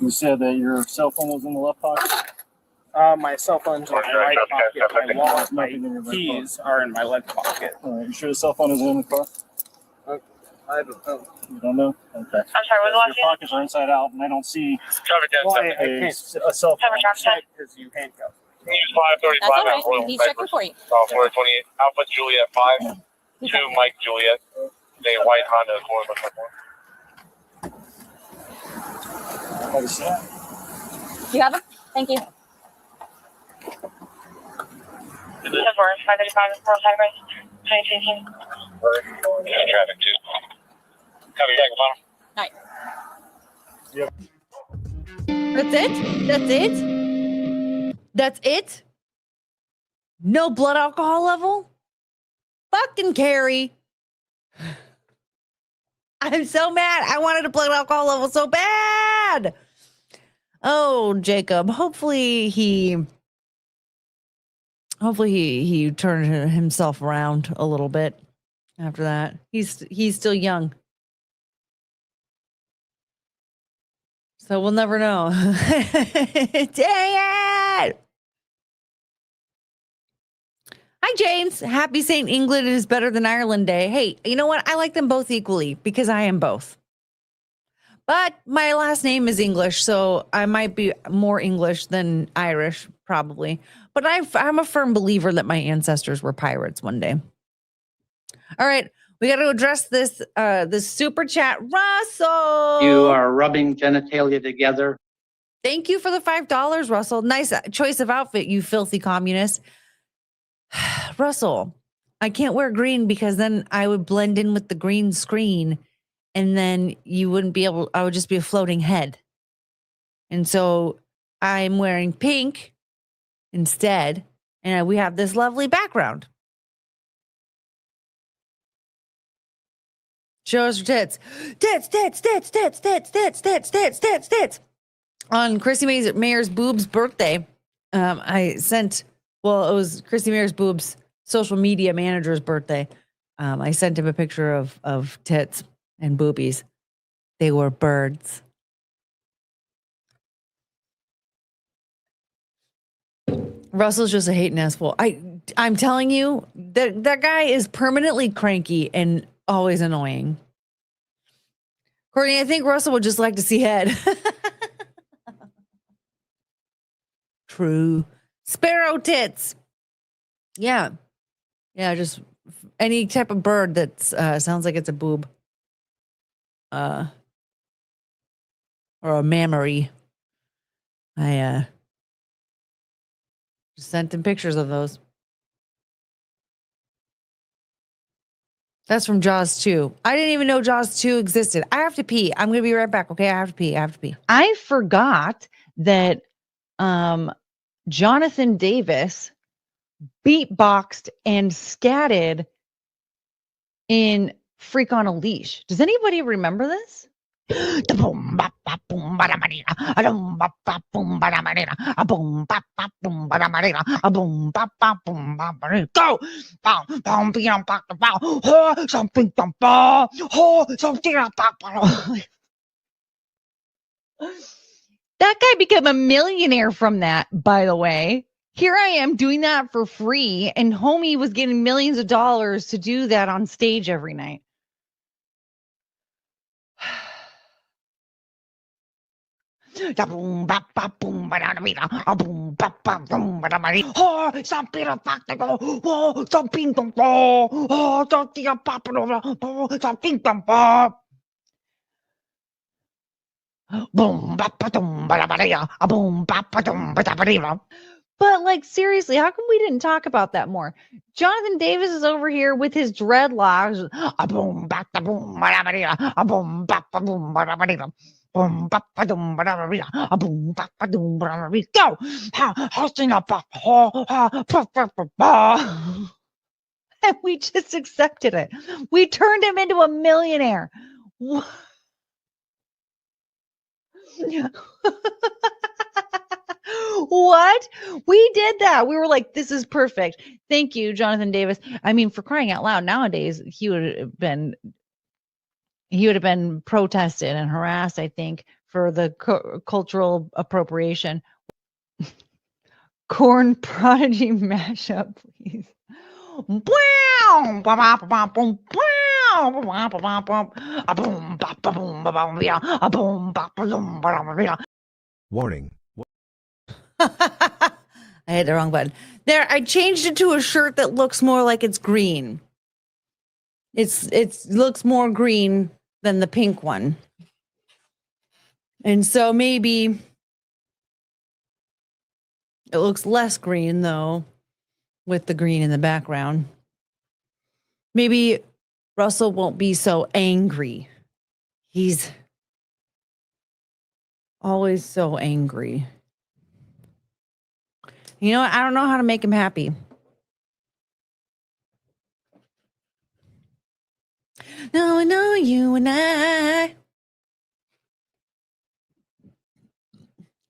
You said that your cell phone was in the left pocket? My cell phone's in my right pocket. My wallet, my keys are in my left pocket. All right, you sure the cell phone isn't in the car? I don't know. You don't know? Okay. I'm sorry, what was the last Your pockets are inside out, and I don't see Traffic Why jam. I a, can't a cell phone. check because you handcuffed. Use 535 That's all at Royal right. He's checking for you. Florida 28. Alpha Juliet 5. 2 Mike Juliet. A white Honda Accord with my phone. Have you seen it? Do you have him? Thank you. 535 Pearl Cypress, 2018. Traffic 2. Copy, back, final. That's it? That's it? That's it? No blood alcohol level? Fucking Carrie. I'm so mad. I wanted a blood alcohol level so bad. Oh, Jacob. Hopefully he turned himself around a little bit after that. He's still young. So we'll never know. Dang it! Hi, James. Happy St. England is better than Ireland Day. Hey, you know what? I like them both equally because I am both. But my last name is English, so I might be more English than Irish, probably. But I'm a firm believer that my ancestors were pirates one day. All right. We got to address this super chat. Russell. You are rubbing genitalia together. Thank you for the $5, Russell. Nice choice of outfit, you filthy communist. Russell, I can't wear green because then I would blend in with the green screen and then you wouldn't be able, I would just be a floating head. And so I'm wearing pink instead. And we have this lovely background. Show us your tits. Tits. On Chrissy Mayer's boobs birthday, I sent, well, it was Chrissy Mayer's boobs social media manager's birthday. I sent him a picture of tits and boobies. They were birds. Russell's just a hating asshole. I'm telling you, that guy is permanently cranky and always annoying. Courtney, I think Russell would just like to see head. True. Sparrow tits. Yeah. Yeah, just any type of bird that sounds like it's a boob. Or a mammary. I just sent him pictures of those. That's from Jaws 2. I didn't even know Jaws 2 existed. I have to pee. I'm going to be right back. Okay. I have to pee. I forgot that Jonathan Davis beatboxed and scatted in Freak on a Leash. Does anybody remember this? Go! That guy became a millionaire from that, by the way. Here I am doing that for free, and homie was getting millions of dollars to do that on stage every night. But like seriously, how come we didn't talk about that more? Jonathan Davis is over here with his dreadlocks. Go! And we just accepted it. We turned him into a millionaire. What? We did that. We were like, this is perfect. Thank you, Jonathan Davis. I mean, for crying out loud, nowadays he would have been protested and harassed, I think, for the cultural appropriation. Corn Prodigy mashup, please. Warning. I hit the wrong button. There, I changed it to a shirt that looks more like it's green. It looks more green than the pink one. And so maybe it looks less green though, with the green in the background. Maybe Russell won't be so angry. He's always so angry. You know what? I don't know how to make him happy. No, I know you and I.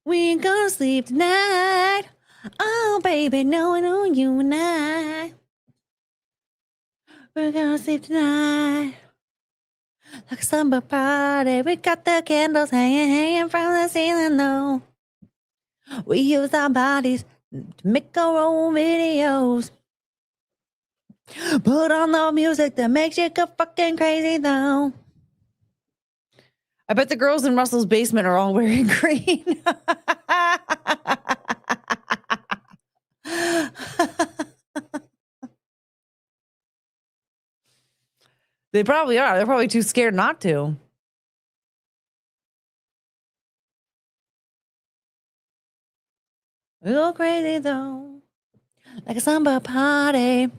We ain't gonna sleep tonight. Oh, baby, no, I know you and I. We're gonna sleep tonight. Like a summer party. We got the candles hanging from the ceiling, though. We use our bodies to make our own videos. Put on the music that makes you go fucking crazy, though. I bet the girls in Russell's basement are all wearing green. They probably are. They're probably too scared not to. We go crazy, though. Like a samba party.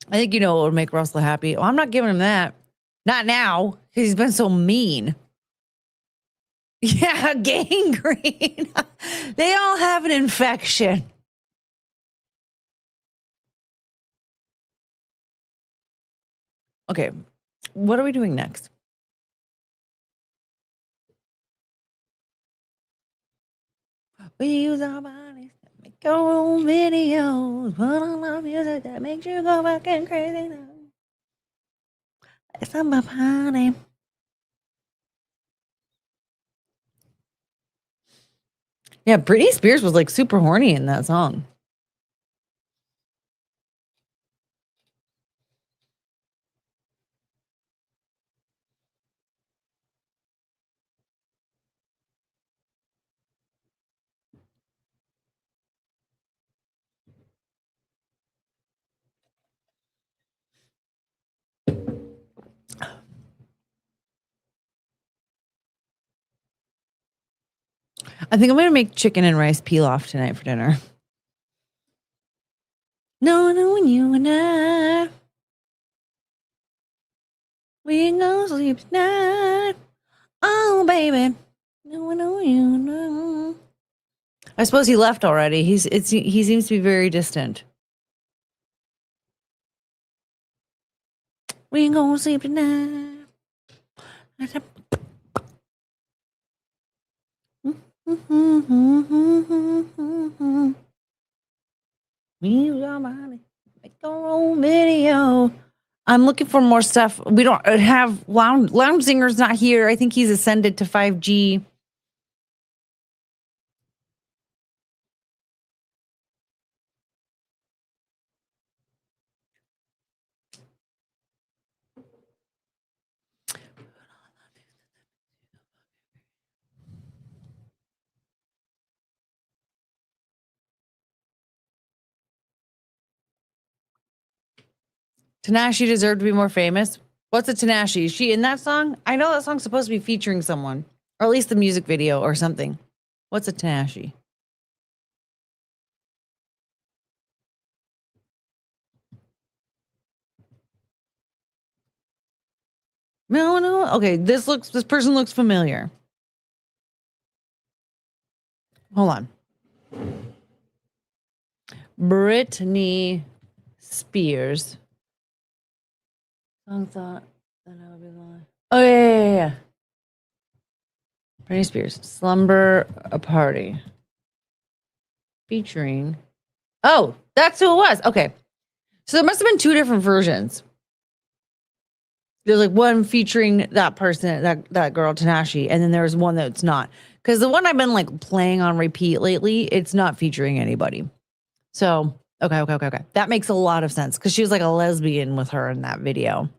I think you know what would make Russell happy. Well, I'm not giving him that. Not now, because he's been so mean. Yeah, gangrene. They all have an infection. Okay, what are we doing next? We use our bodies to make our own videos. Put on our music that makes you go fucking crazy now. It's my party. Yeah, Britney Spears was like super horny in that song. I think I'm going to make chicken and rice pilaf tonight for dinner. No, you and I. We ain't gonna sleep tonight. Oh, baby. No, you know. I suppose he left already. He seems to be very distant. We ain't gonna sleep tonight. We use our money, make our own video. I'm looking for more stuff. We don't have Lounge Singer's not here. I think he's ascended to 5G. Tinashe deserved to be more famous. What's a Tinashe? Is she in that song? I know that song's supposed to be featuring someone, or at least the music video or something. What's a Tinashe? No. Okay, this person looks familiar. Hold on. Britney Spears. Song thought that I would be lying. Oh yeah. Britney Spears, Slumber a Party. Featuring. Oh, that's who it was. Okay. So there must have been two different versions. There's like one featuring that person, that girl Tanashi, and then there's one that's not. Because the one I've been like playing on repeat lately, it's not featuring anybody. So okay. That makes a lot of sense because she was like a lesbian with her in that video.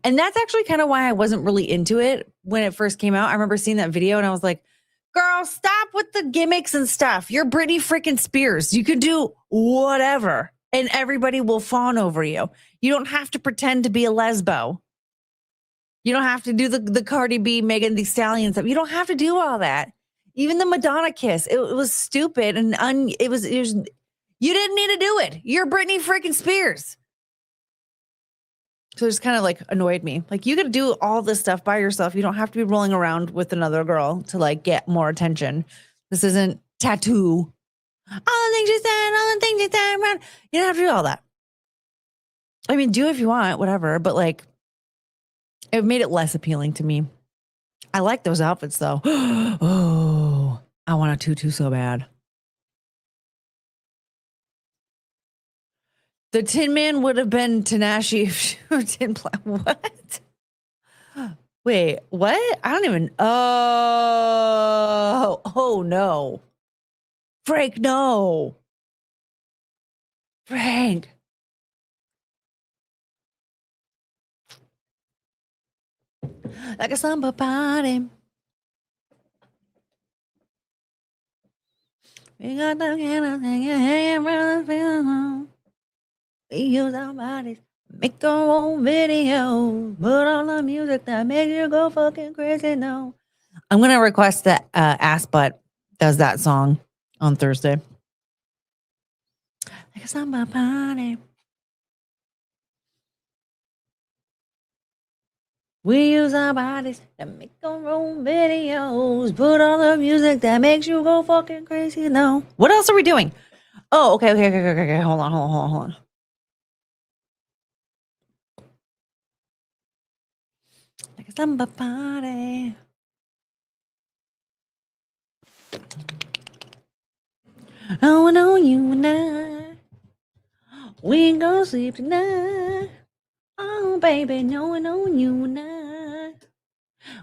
And that's actually kind of why I wasn't really into it when it first came out. I remember seeing that video and I was like, girl, stop with the gimmicks and stuff. You're Britney freaking Spears. You can do whatever and everybody will fawn over you. You don't have to pretend to be a lesbo. You don't have to do the Cardi B, Megan Thee Stallion stuff. You don't have to do all that. Even the Madonna kiss, it was stupid and it was you didn't need to do it. You're Britney freaking Spears. So it just kind of like annoyed me. Like you could do all this stuff by yourself. You don't have to be rolling around with another girl to like get more attention. This isn't Tattoo. All the things you said, all the things you said. You don't have to do all that. I mean, do if you want, whatever. But like, it made it less appealing to me. I like those outfits though. Oh, I want a tutu so bad. The Tin Man would have been Tanashi if she didn't play. What? Wait, what? I don't even. Oh no. Frank, no. Frank. Like a samba party. We got the kind of thing hanging around the film. We use our bodies, make our own videos, put on the music that makes you go fucking crazy now. I'm going to request that Ass Butt does that song on Thursday. Like a samba party. We use our bodies to make our own videos, put on the music that makes you go fucking crazy now. What else are we doing? Oh, okay. Hold on. Like a samba party. Oh, no, you and I. We ain't gonna sleep tonight. Oh, baby, no, you and I.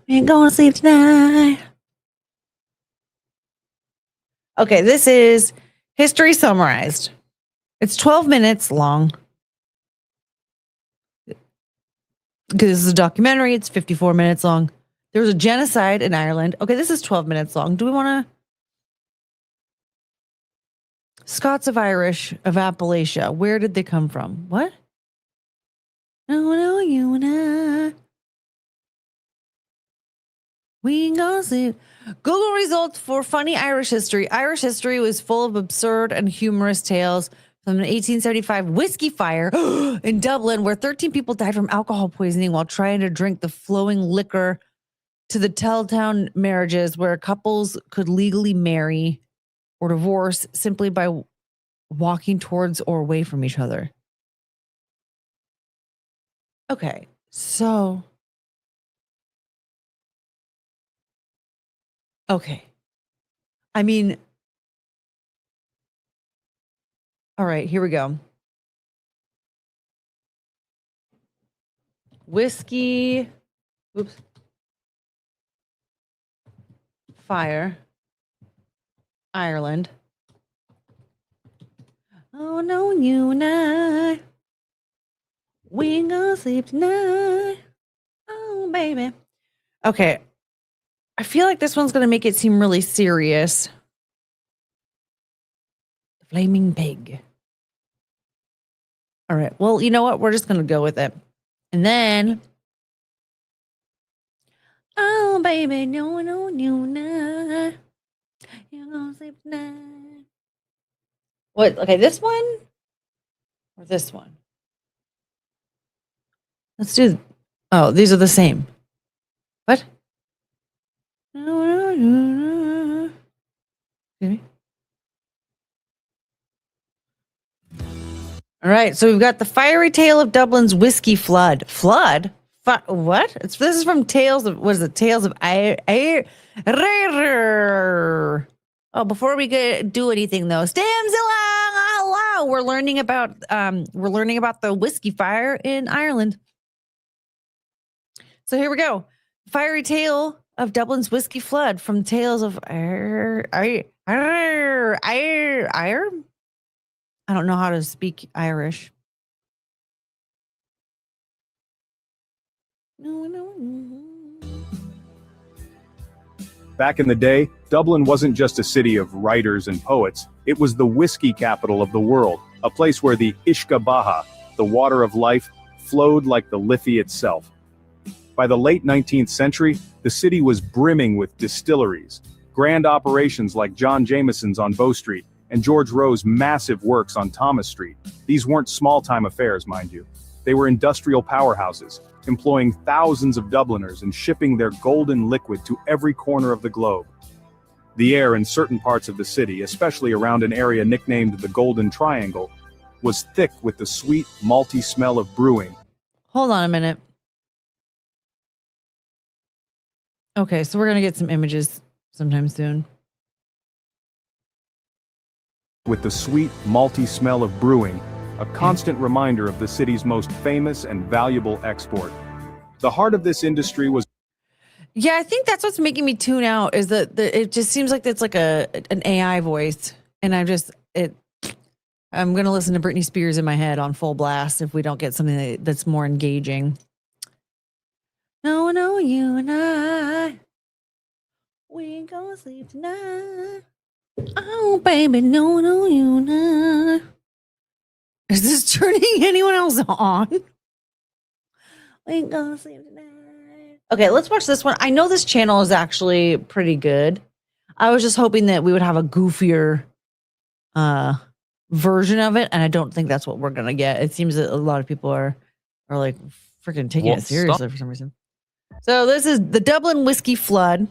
We ain't gonna sleep tonight. Okay, this is History Summarized. It's 12 minutes long. Because this is a documentary, it's 54 minutes long. There was a genocide in Ireland. Okay, this is 12 minutes long. Do we want to? Scots of Irish of Appalachia. Where did they come from? What? No, you and I. We ain't gonna see. Google results for funny Irish history. Irish history was full of absurd and humorous tales from the 1875 whiskey fire in Dublin, where 13 people died from alcohol poisoning while trying to drink the flowing liquor, to the Telltown marriages where couples could legally marry or divorce simply by walking towards or away from each other. Okay, so. Okay. I mean, all right, here we go. Whiskey. Oops. Fire. Ireland. Oh, no, you and I. We ain't gonna sleep tonight. Oh, baby. Okay. I feel like this one's going to make it seem really serious. The Flaming Pig. All right. Well, you know what? We're just going to go with it. And then. Oh, baby. No, you nah. You're going to sleep tonight. What? Okay. This one? Or this one? Let's do. Oh, these are the same. What? All right, so we've got the fiery tale of Dublin's whiskey flood. Flood? What? This is from Tales of, what is it? Tales of Oh, before we do anything though, Stamzilla, we're learning about the whiskey fire in Ireland. So here we go. Fiery tale of Dublin's whiskey flood from Tales of I don't know how to speak Irish. Back in the day, Dublin wasn't just a city of writers and poets, it was the whiskey capital of the world, a place where the Uisce Beatha, the water of life, flowed like the Liffey itself. By the late 19th century, the city was brimming with distilleries, grand operations like John Jameson's on Bow Street, and George Rowe's massive works on Thomas Street. These weren't small-time affairs, mind you. They were industrial powerhouses, employing thousands of Dubliners and shipping their golden liquid to every corner of the globe. The air in certain parts of the city, especially around an area nicknamed the Golden Triangle, was thick with the sweet, malty smell of brewing. Hold on a minute. Okay, so we're going to get some images sometime soon. With the sweet, malty smell of brewing, a constant reminder of the city's most famous and valuable export. The heart of this industry was... Yeah, I think that's what's making me tune out is that it just seems like it's like an AI voice. And I'm going to listen to Britney Spears in my head on full blast if we don't get something that's more engaging. No, you and I, we ain't gonna sleep tonight. Oh, baby, no, you and I. Is this turning anyone else on? We ain't gonna sleep tonight. Okay, let's watch this one. I know this channel is actually pretty good. I was just hoping that we would have a goofier version of it, and I don't think that's what we're gonna get. It seems that a lot of people are like freaking taking it seriously for some reason. So this is the Dublin Whiskey Flood,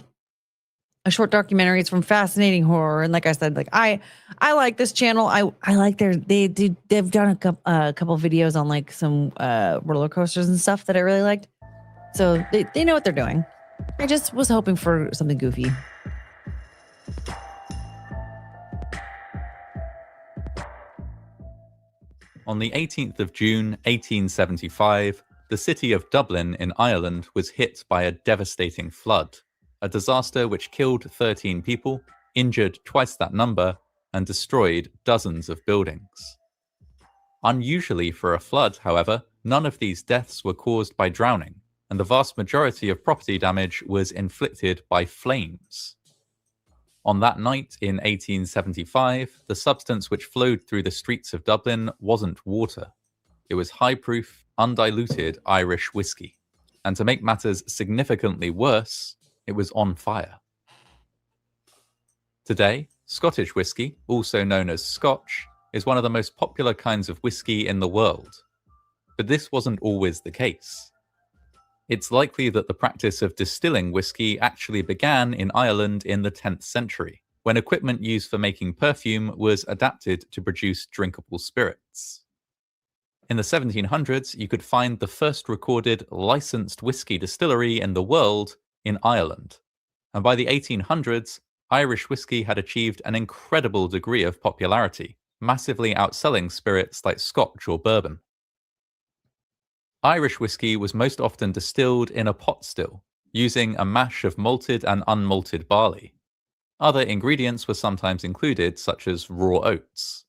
a short documentary. It's from Fascinating Horror, and like I said, like I like this channel. I like they've done a couple videos on like some roller coasters and stuff that I really liked. So they know what they're doing. I just was hoping for something goofy. On the 18th of June, 1875, the city of Dublin in Ireland was hit by a devastating flood, a disaster which killed 13 people, injured twice that number, and destroyed dozens of buildings. Unusually for a flood, however, none of these deaths were caused by drowning, and the vast majority of property damage was inflicted by flames. On that night in 1875, the substance which flowed through the streets of Dublin wasn't water. It was high-proof, undiluted Irish whiskey. And to make matters significantly worse, it was on fire. Today, Scottish whiskey, also known as Scotch, is one of the most popular kinds of whiskey in the world. But this wasn't always the case. It's likely that the practice of distilling whiskey actually began in Ireland in the 10th century, when equipment used for making perfume was adapted to produce drinkable spirits. In the 1700s, you could find the first recorded licensed whiskey distillery in the world in Ireland. And by the 1800s, Irish whiskey had achieved an incredible degree of popularity, massively outselling spirits like Scotch or bourbon. Irish whiskey was most often distilled in a pot still, using a mash of malted and unmalted barley. Other ingredients were sometimes included, such as raw oats.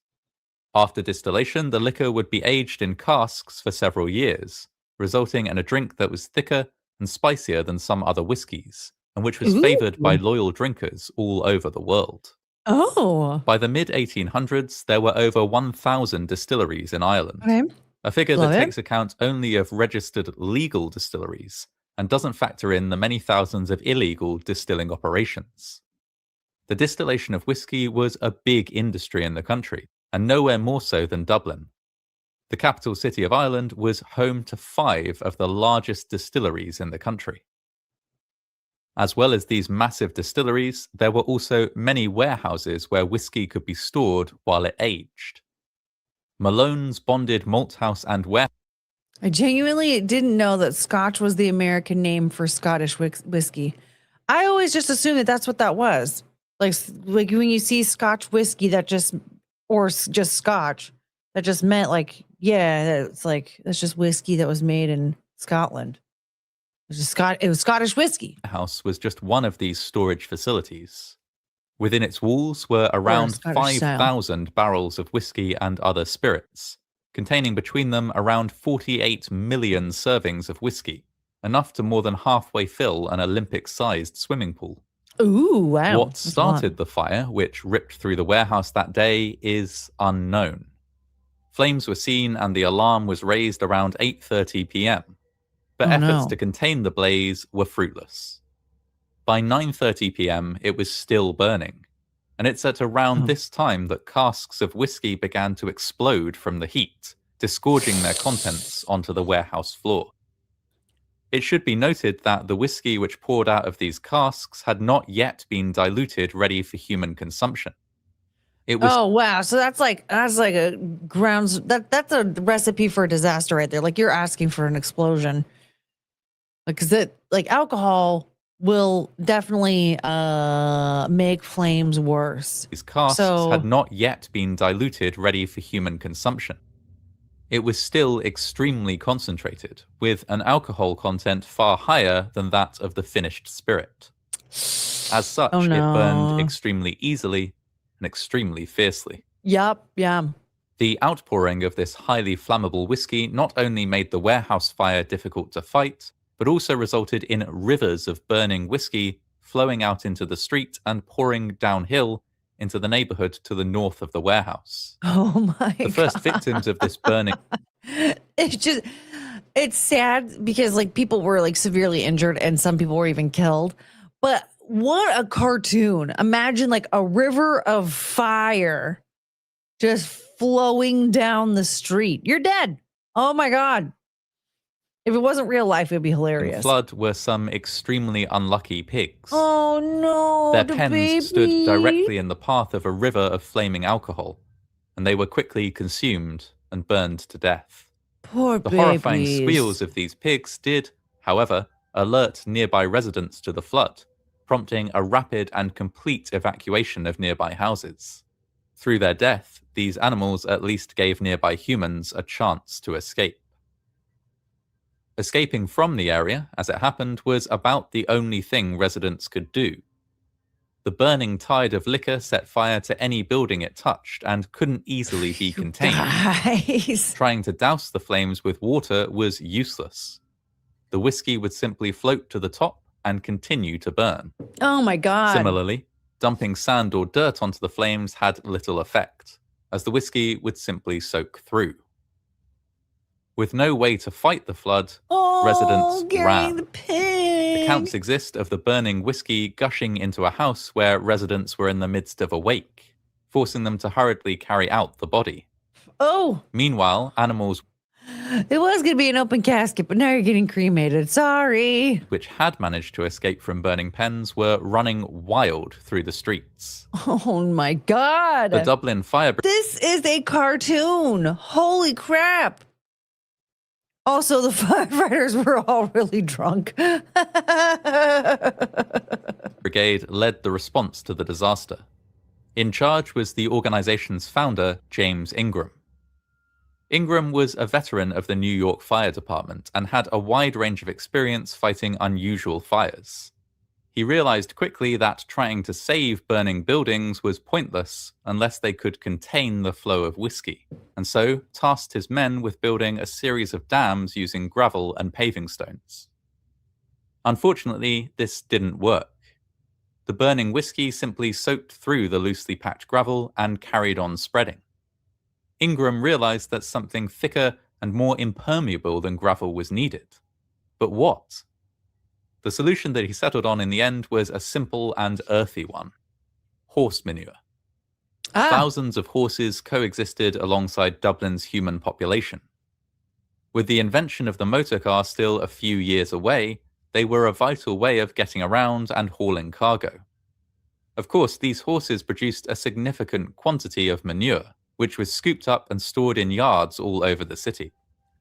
After distillation, the liquor would be aged in casks for several years, resulting in a drink that was thicker and spicier than some other whiskies, and which was favoured by loyal drinkers all over the world. Oh. By the mid-1800s, there were over 1,000 distilleries in Ireland. Okay. A figure Love that it. takes account only of registered legal distilleries, and doesn't factor in the many thousands of illegal distilling operations. The distillation of whiskey was a big industry in the country, and nowhere more so than Dublin. The capital city of Ireland was home to 5 of the largest distilleries in the country. As well as these massive distilleries, there were also many warehouses where whiskey could be stored while it aged. Malone's Bonded Malthouse and Warehouse. I genuinely didn't know that Scotch was the American name for Scottish whiskey. I always just assumed that that's what that was. Like when you see Scotch whiskey, that just, or just Scotch, that just meant like, yeah, it's like, that's just whiskey that was made in Scotland. It was Scottish whiskey. House was just one of these storage facilities. Within its walls were around Scottish style. 5,000 barrels of whiskey and other spirits, containing between them around 48 million servings of whiskey, enough to more than halfway fill an Olympic-sized swimming pool. Ooh, wow. What started the fire, which ripped through the warehouse that day, is unknown. Flames were seen and the alarm was raised around 8:30 p.m., but efforts to contain the blaze were fruitless. By 9:30 p.m., it was still burning, and it's at around this time that casks of whiskey began to explode from the heat, disgorging their contents onto the warehouse floor. It should be noted that the whiskey which poured out of these casks had not yet been diluted ready for human consumption. It was wow. So that's like a grounds that's a recipe for a disaster right there. Like you're asking for an explosion. Because alcohol will definitely make flames worse. These casks had not yet been diluted ready for human consumption. It was still extremely concentrated, with an alcohol content far higher than that of the finished spirit. As such, it burned extremely easily and extremely fiercely. Yep, yeah. The outpouring of this highly flammable whiskey not only made the warehouse fire difficult to fight, but also resulted in rivers of burning whiskey flowing out into the street and pouring downhill into the neighborhood to the north of the warehouse. Oh my God. The first victims of this burning... It's sad because people were severely injured and some people were even killed. But what a cartoon. Imagine a river of fire just flowing down the street. You're dead. Oh my God. If it wasn't real life, it'd be hilarious. In flood were some extremely unlucky pigs. Oh no. Their pens stood directly in the path of a river of flaming alcohol, and they were quickly consumed and burned to death. Poor The babies. horrifying squeals of these pigs did, however, alert nearby residents to the flood, prompting a rapid and complete evacuation of nearby houses. Through their death, these animals at least gave nearby humans a chance to escape. Escaping from the area, as it happened, was about the only thing residents could do. The burning tide of liquor set fire to any building it touched and couldn't easily be contained. Trying to douse the flames with water was useless. The whiskey would simply float to the top and continue to burn. Oh my God. Similarly, dumping sand or dirt onto the flames had little effect, as the whiskey would simply soak through. With no way to fight the flood, residents ran. Accounts exist of the burning whiskey gushing into a house where residents were in the midst of a wake, forcing them to hurriedly carry out the body. Oh! Meanwhile, animals... It was going to be an open casket, but now you're getting cremated. Sorry. ...which had managed to escape from burning pens were running wild through the streets. Oh my God. The Dublin Fire... This is a cartoon. Holy crap. Also, the firefighters were all really drunk. Brigade led the response to the disaster. In charge was the organization's founder, James Ingram. Ingram was a veteran of the New York Fire Department and had a wide range of experience fighting unusual fires. He realized quickly that trying to save burning buildings was pointless unless they could contain the flow of whiskey, and so tasked his men with building a series of dams using gravel and paving stones. Unfortunately, this didn't work. The burning whiskey simply soaked through the loosely packed gravel and carried on spreading. Ingram realized that something thicker and more impermeable than gravel was needed. But what? The solution that he settled on in the end was a simple and earthy one: horse manure. Thousands of horses coexisted alongside Dublin's human population. With the invention of the motor car still a few years away, they were a vital way of getting around and hauling cargo. Of course, these horses produced a significant quantity of manure, which was scooped up and stored in yards all over the city.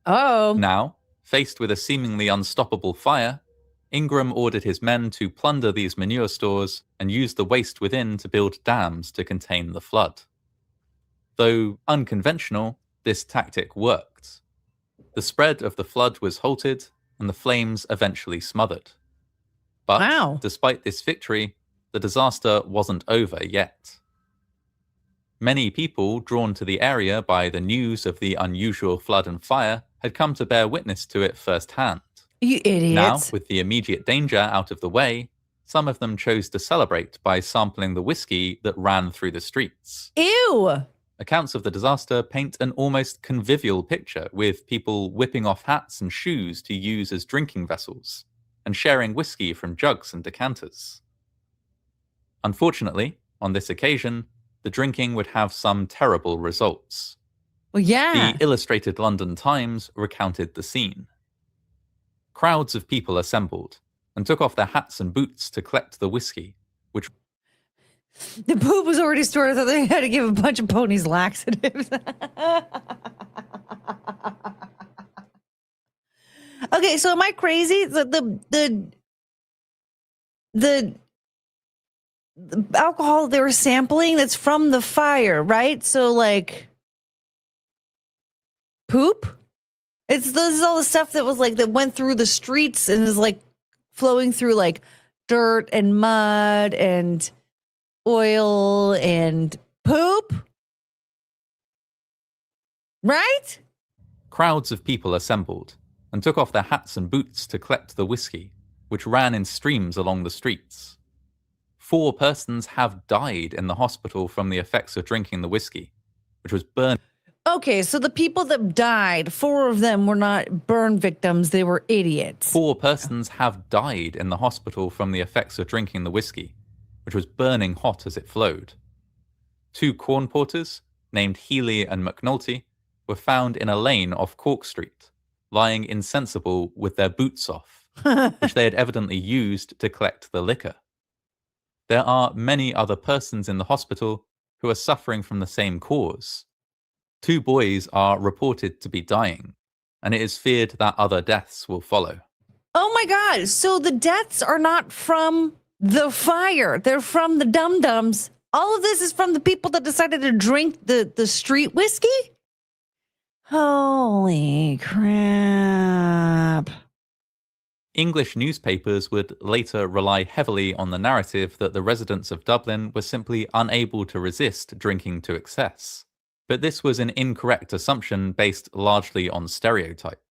Now, faced with a seemingly unstoppable fire, Ingram ordered his men to plunder these manure stores and use the waste within to build dams to contain the flood. Though unconventional, this tactic worked. The spread of the flood was halted, and the flames eventually smothered. But despite this victory, the disaster wasn't over yet. Many people drawn to the area by the news of the unusual flood and fire had come to bear witness to it firsthand. You idiots. Now, with the immediate danger out of the way, some of them chose to celebrate by sampling the whiskey that ran through the streets. Ew! Accounts of the disaster paint an almost convivial picture, with people whipping off hats and shoes to use as drinking vessels, and sharing whiskey from jugs and decanters. Unfortunately, on this occasion, the drinking would have some terrible results. Well, yeah. The Illustrated London Times recounted the scene. Crowds of people assembled and took off their hats and boots to collect the whiskey, which... The poop was already stored, so they had to give a bunch of ponies laxatives. Okay, so am I crazy? The alcohol they were sampling, that's from the fire, right? So like poop? This is all the stuff that was like that went through the streets and is like flowing through like dirt and mud and oil and poop. Right? Crowds of people assembled and took off their hats and boots to collect the whiskey, which ran in streams along the streets. 4 persons have died in the hospital from the effects of drinking the whiskey, which was burned. Okay, so the people that died, 4 of them were not burn victims, they were idiots. 4 persons have died in the hospital from the effects of drinking the whiskey, which was burning hot as it flowed. 2 corn porters, named Healy and McNulty, were found in a lane off Cork Street, lying insensible with their boots off, which they had evidently used to collect the liquor. There are many other persons in the hospital who are suffering from the same cause. 2 boys are reported to be dying, and it is feared that other deaths will follow. Oh my God, so the deaths are not from the fire, they're from the dum-dums. All of this is from the people that decided to drink the street whiskey? Holy crap. English newspapers would later rely heavily on the narrative that the residents of Dublin were simply unable to resist drinking to excess. But this was an incorrect assumption based largely on stereotype.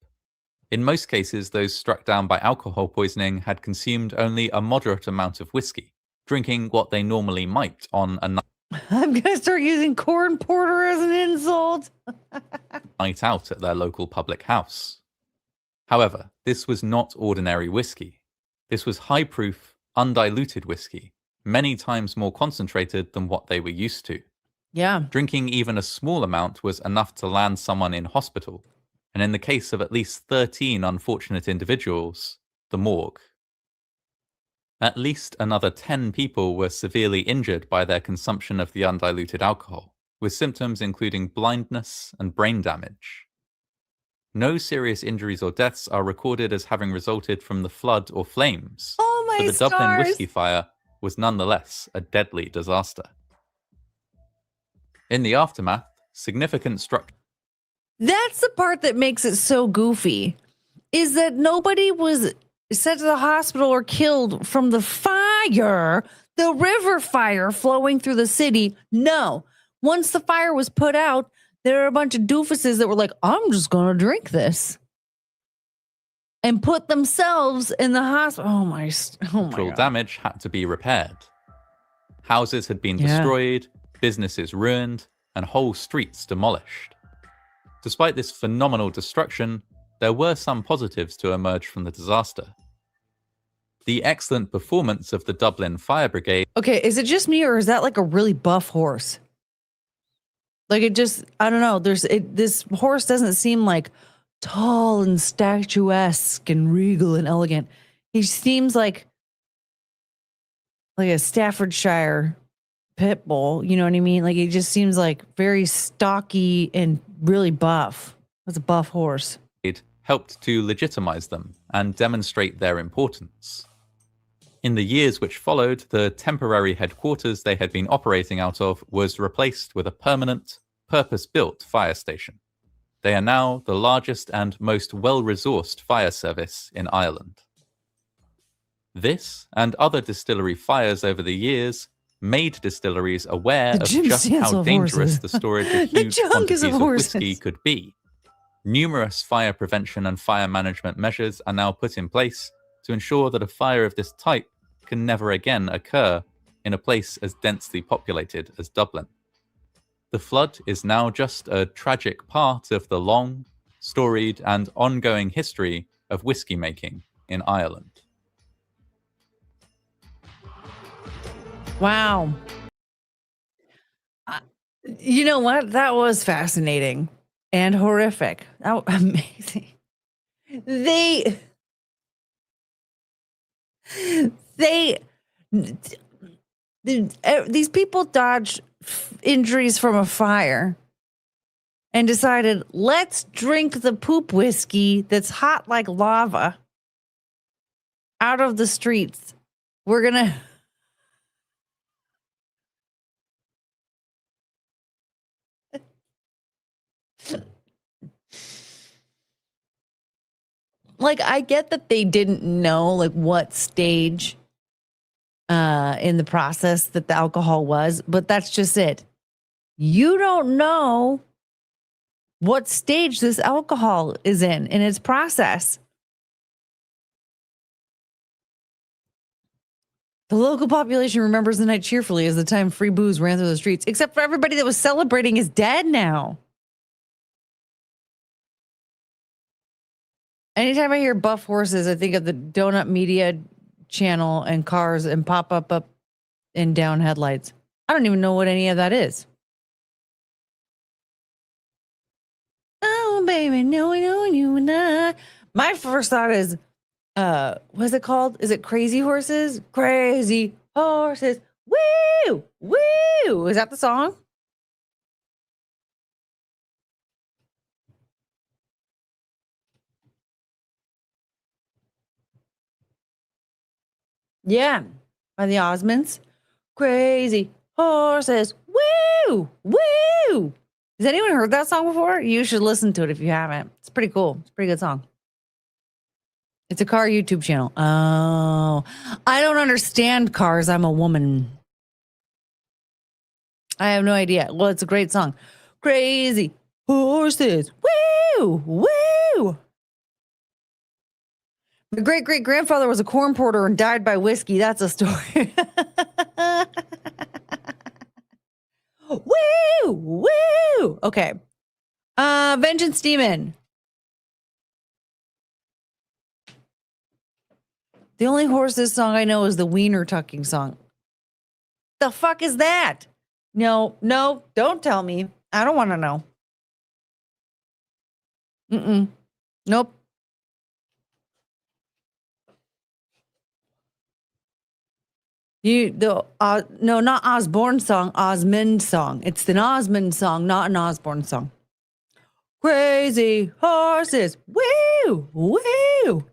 In most cases, those struck down by alcohol poisoning had consumed only a moderate amount of whiskey, drinking what they normally might on a I'm going to start using corn porter as an insult. night out at their local public house. However, this was not ordinary whiskey. This was high-proof, undiluted whiskey, many times more concentrated than what they were used to. Yeah. Drinking even a small amount was enough to land someone in hospital, and in the case of at least 13 unfortunate individuals, the morgue. At least another 10 people were severely injured by their consumption of the undiluted alcohol, with symptoms including blindness and brain damage. No serious injuries or deaths are recorded as having resulted from the flood or flames, but the Dublin whiskey fire was nonetheless a deadly disaster. In the aftermath, significant structure... That's the part that makes it so goofy, is that nobody was sent to the hospital or killed from the fire, the river fire flowing through the city. No. Once the fire was put out, there were a bunch of doofuses that were like, I'm just going to drink this. And put themselves in the hospital. Oh my God. Damage had to be repaired. Houses had been destroyed, businesses ruined, and whole streets demolished. Despite this phenomenal destruction, there were some positives to emerge from the disaster. The excellent performance of the Dublin Fire Brigade... Okay, is it just me or is that like a really buff horse? Like it just, I don't know, this horse doesn't seem like tall and statuesque and regal and elegant. He seems like a Staffordshire pit bull, you know what I mean? Like he just seems like very stocky and really buff. That's a buff horse. It helped to legitimize them and demonstrate their importance. In the years which followed, the temporary headquarters they had been operating out of was replaced with a permanent, purpose-built fire station. They are now the largest and most well-resourced fire service in Ireland. This and other distillery fires over the years made distilleries aware The of gym just stands how of dangerous horses. the storage of The huge junk quantities is of of whiskey horses. could be. Numerous fire prevention and fire management measures are now put in place to ensure that a fire of this type can never again occur in a place as densely populated as Dublin. The flood is now just a tragic part of the long, storied, and ongoing history of whiskey making in Ireland. Wow. You know what? That was fascinating and horrific. Oh, amazing. These people dodged injuries from a fire and decided, let's drink the poop whiskey that's hot like lava out of the streets. We're going to... Like, I get that they didn't know like what stage in the process that the alcohol was, but that's just it. You don't know what stage this alcohol is in its process. The local population remembers the night cheerfully as the time free booze ran through the streets, except for everybody that was celebrating is dead now. Anytime I hear buff horses, I think of the Donut Media channel and cars and pop up and down headlights. I don't even know what any of that is. Oh, baby, no, we know you and I. My first thought is, what's it called? Is it Crazy Horses? Crazy Horses. Woo! Woo! Is that the song? Yeah, by the Osmonds. Crazy Horses. Woo! Woo! Has anyone heard that song before? You should listen to it if you haven't. It's pretty cool. It's a pretty good song. It's a car YouTube channel. Oh, I don't understand cars. I'm a woman. I have no idea. Well, it's a great song. Crazy Horses. Woo! Woo! My great-great-grandfather was a corn porter and died by whiskey. That's a story. Woo! Woo! Okay. Vengeance Demon. The only horses song I know is the Wiener Tucking song. The fuck is that? No, don't tell me. I don't want to know. Nope. No, not Osborne song, Osmond song. It's the Osmond song, not an Osborne song. Crazy Horses. Woo! Woo!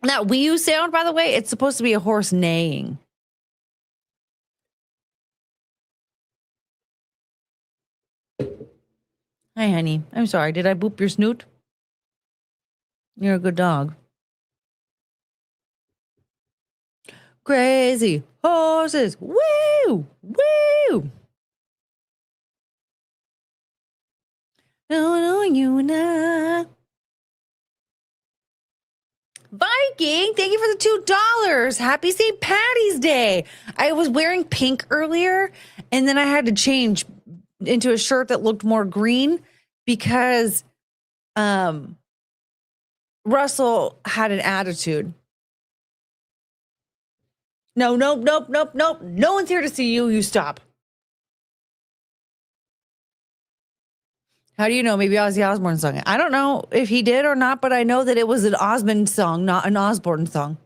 That wee sound, by the way, it's supposed to be a horse neighing. Hi, honey. I'm sorry. Did I boop your snoot? You're a good dog. Crazy Horses. Woo! Woo! No, you and I. Viking, thank you for the $2. Happy St. Patty's Day. I was wearing pink earlier, and then I had to change into a shirt that looked more green because Russell had an attitude. No. No one's here to see you. You stop. How do you know? Maybe Ozzy Osbourne sung it. I don't know if he did or not, but I know that it was an Osmond song, not an Osbourne song.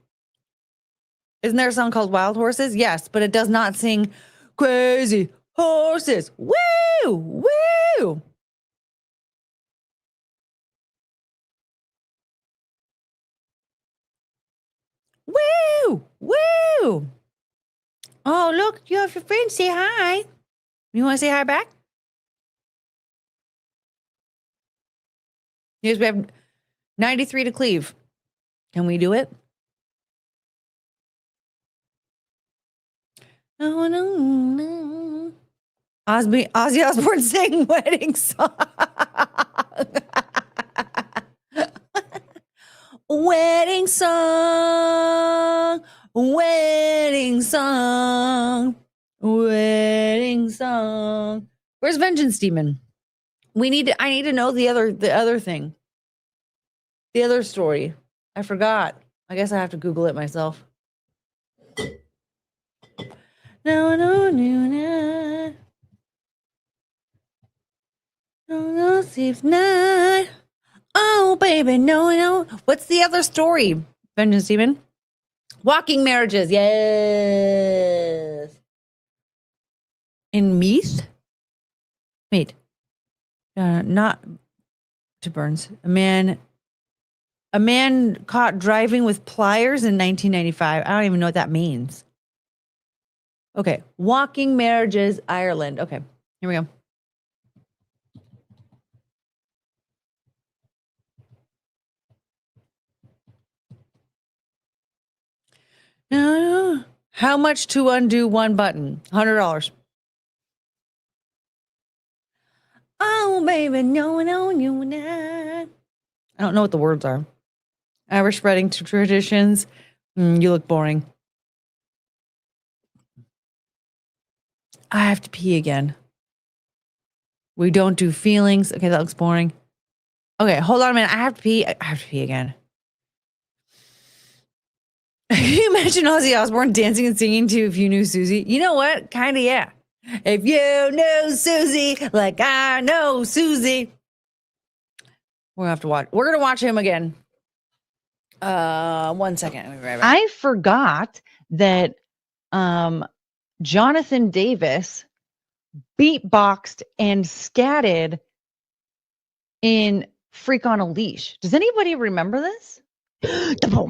Isn't there a song called Wild Horses? Yes, but it does not sing Crazy Horses. Woo! Woo! Woo! Woo! Oh, look, you have your friend. Say hi. You want to say hi back? Yes, we have 93 to cleave. Can we do it? Oh, no. Ozzy Osbourne sang wedding song. Wedding song. Wedding song. Wedding song. Where's Vengeance Demon? I need to know the other thing. The other story. I forgot. I guess I have to Google it myself. No. No, sleep night. Oh, baby, no. What's the other story, Vengeance Demon? Walking marriages. Yes. In Meath? Wait. Not to Burns. A man caught driving with pliers in 1995. I don't even know what that means. Okay. Walking marriages, Ireland. Okay. Here we go. No. How much to undo one button? $100. Oh, baby, no, you not. I don't know what the words are. Irish spreading to traditions. You look boring. I have to pee again. We don't do feelings. Okay, that looks boring. Okay, hold on a minute. I have to pee. I have to pee again. Can you imagine Ozzy Osbourne dancing and singing to If You Knew Susie? You know what? Kind of, yeah. If you know Susie like I know Susie. We're gonna have to watch. We're gonna watch him again. 1 second. I'll be right back. I forgot that Jonathan Davis beatboxed and scatted in Freak on a Leash. Does anybody remember this? Go!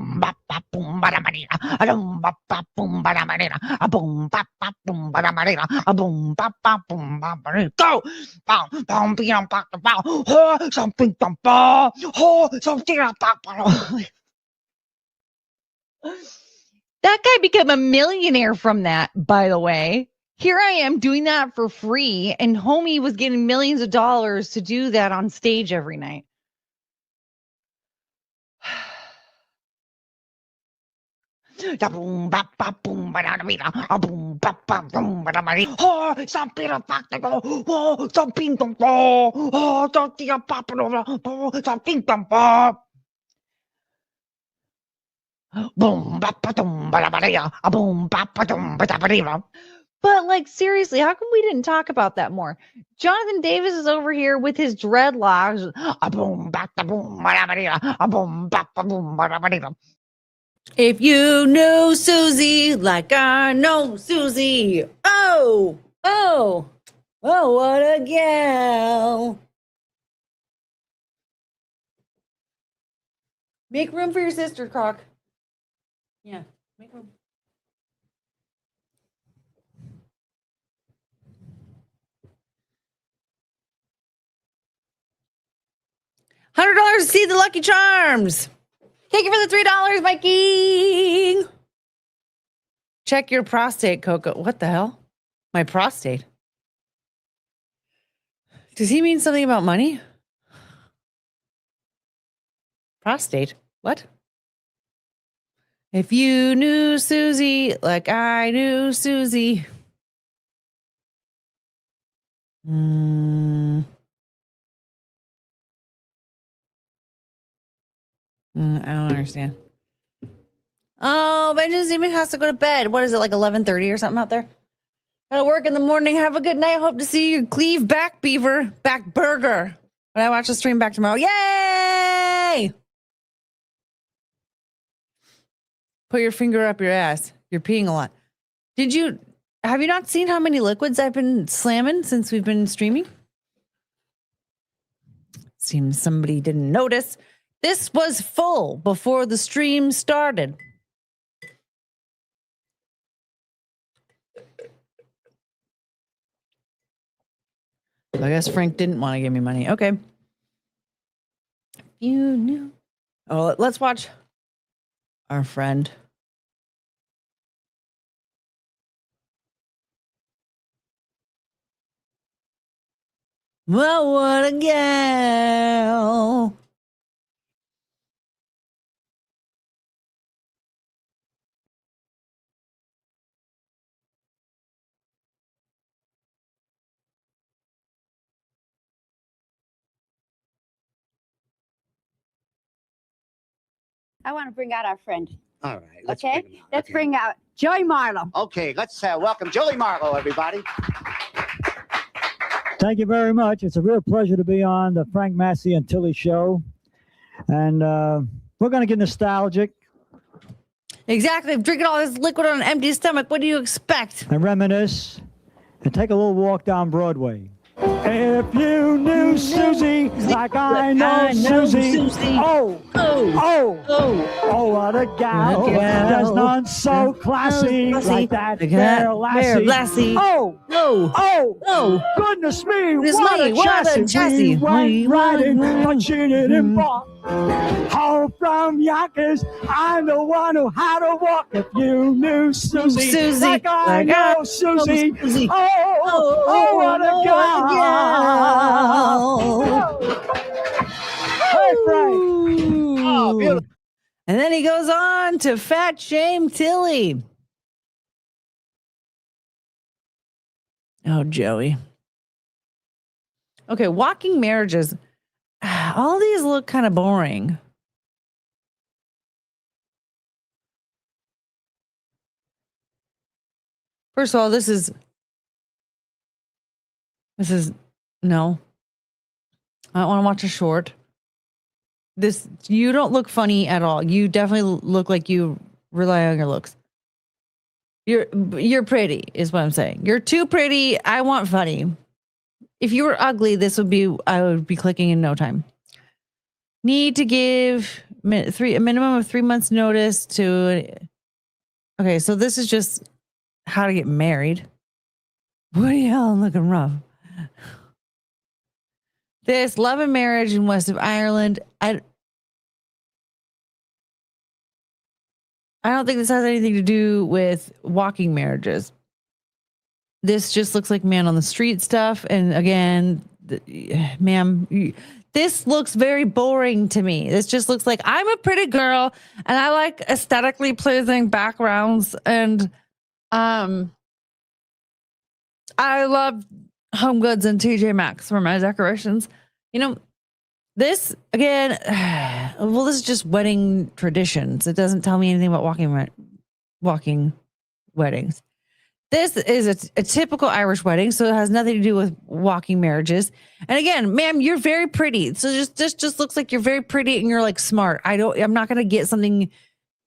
That guy became a millionaire from that, by the way. Here I am doing that for free, and homie was getting millions of dollars to do that on stage every night. But like seriously, how come we didn't talk about that more? Jonathan Davis is over here with his dreadlocks. If you know Susie like I know Susie. Oh, what a gal. Make room for your sister, Croc. Yeah, make room. $100 to see the Lucky Charms. Thank you for the $3, Mikey. Check your prostate, Coco. What the hell? My prostate. Does he mean something about money? Prostate? What? If you knew Susie like I knew Susie. I don't understand. Oh, Vengeance Demon has to go to bed. What is it, like 11:30 or something out there? Gotta work in the morning. Have a good night. Hope to see you cleave back, Beaver. Back burger. When I watch the stream back tomorrow. Yay! Put your finger up your ass. You're peeing a lot. Have you not seen how many liquids I've been slamming since we've been streaming? Seems somebody didn't notice. This was full before the stream started. I guess Frank didn't want to give me money. Okay. you knew. Oh, let's watch our friend. Well, what a gal. I want to bring out our friend. All right. Let's Okay? bring him out. Let's Okay. bring out Joey Marlowe. Okay, let's welcome Joey Marlowe, everybody. Thank you very much. It's a real pleasure to be on the Frank Massey and Tilly show. And we're going to get nostalgic. Exactly. I'm drinking all this liquid on an empty stomach. What do you expect? And reminisce and take a little walk down Broadway. If you knew Susie like I know Susie. Oh, what a gal. There's none so classy like that fair lassie. Oh, goodness me, what a chassis. We went riding, but she didn't walk. Home from Yonkers, I'm the one who had to walk. If you knew Susie, like I know Susie. Oh, what a gal. Hey, Frank. Oh, beautiful. And then he goes on to fat shame Tilly. Oh, Joey. Okay, walking marriages. All these look kind of boring. First of all, this is no. I don't want to watch a short. You don't look funny at all. You definitely look like you rely on your looks. You're pretty, is what I'm saying. You're too pretty. I want funny. If you were ugly, I would be clicking in no time. Need to give a minimum of 3 months notice to. Okay, so this is just how to get married. Woody Allen looking rough. This love and marriage in west of Ireland. I don't think this has anything to do with walking marriages. This just looks like man on the street stuff. And again, ma'am, this looks very boring to me. This just looks like I'm a pretty girl and I like aesthetically pleasing backgrounds. And I love Home Goods and TJ Maxx for my decorations. You know, this again, well, this is just wedding traditions. It doesn't tell me anything about walking weddings. This is a typical Irish wedding, so it has nothing to do with walking marriages. And again, ma'am, you're very pretty. So just looks like you're very pretty and you're like smart. I'm not going to get something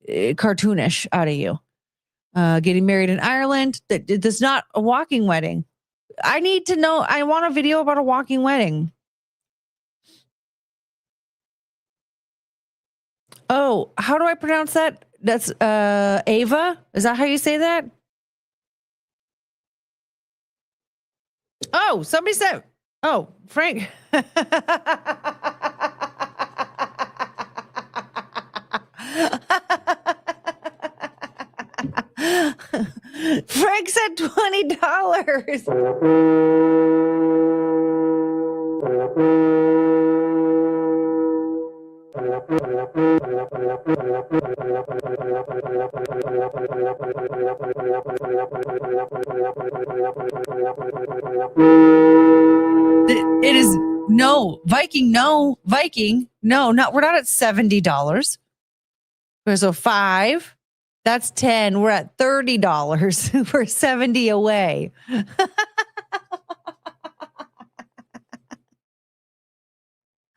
cartoonish out of you. Getting married in Ireland, that's not a walking wedding. I need to know. I want a video about a walking wedding. Oh, how do I pronounce that? That's Ava. Is that how you say that? Oh, somebody said, oh, Frank. Frank said $20. It is no Viking. No, not we're not at $70. So 5. That's 10. We're at $30. We're 70 away.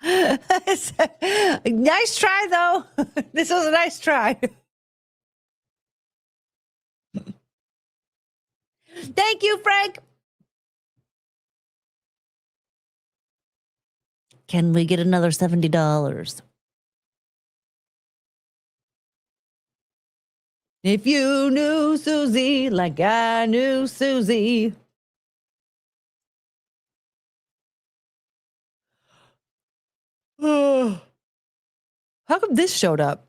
Nice try, though. This was a nice try. Thank you, Frank. Can we get another $70? If you knew Susie like I knew Susie. How come this showed up?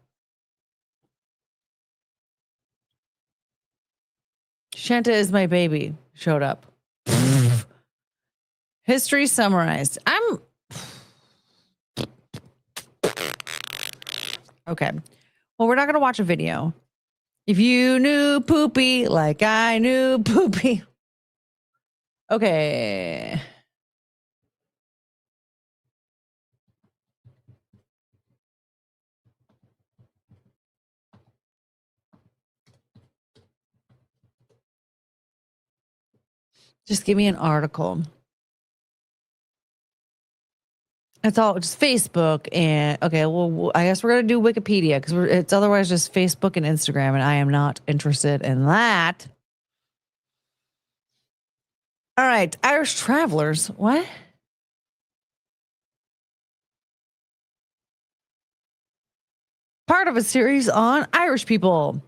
Shanta is my baby showed up. History summarized. Okay. Well, we're not going to watch a video. If you knew Poopy like I knew Poopy. Okay. Just give me an article. It's all just Facebook and okay. Well, I guess we're gonna do Wikipedia because it's otherwise just Facebook and Instagram, and I am not interested in that. All right, Irish travelers. What? Part of a series on Irish people.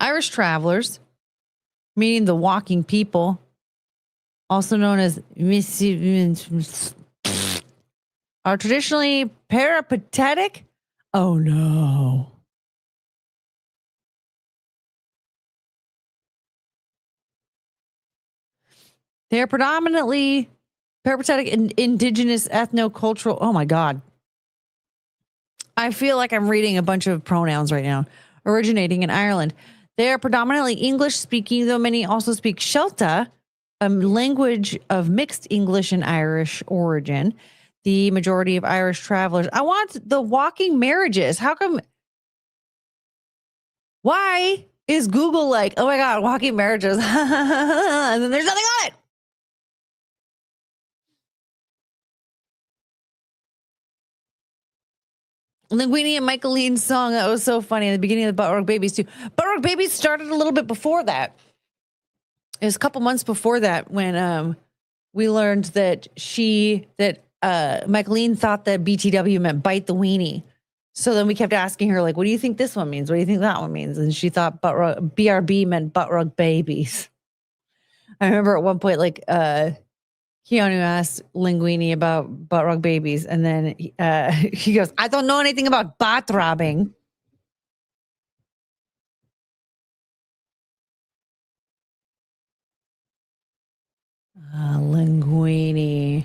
Irish travelers, meaning the walking people, also known as are traditionally peripatetic. Oh no. They are predominantly peripatetic and indigenous ethno-cultural. Oh my God. I feel like I'm reading a bunch of pronouns right now. Originating in Ireland. They are predominantly English speaking, though many also speak Shelta, a language of mixed English and Irish origin. The majority of Irish travelers. I want the walking marriages. How come? Why is Google like, oh my God, walking marriages? And then there's nothing on it. Linguini and Michaeline's song, that was so funny at the beginning of the Butt Rock Babies too. Butt Rock Babies started a little bit before that. It was a couple months before that when we learned that Michaeline thought that BTW meant bite the weenie. So then we kept asking her, like, what do you think this one means? What do you think that one means? And she thought BRB meant Butt Rug Babies. I remember at one point, like, Keanu asked Linguini about Butt Rug Babies. And then he goes, I don't know anything about butt robbing. Linguini.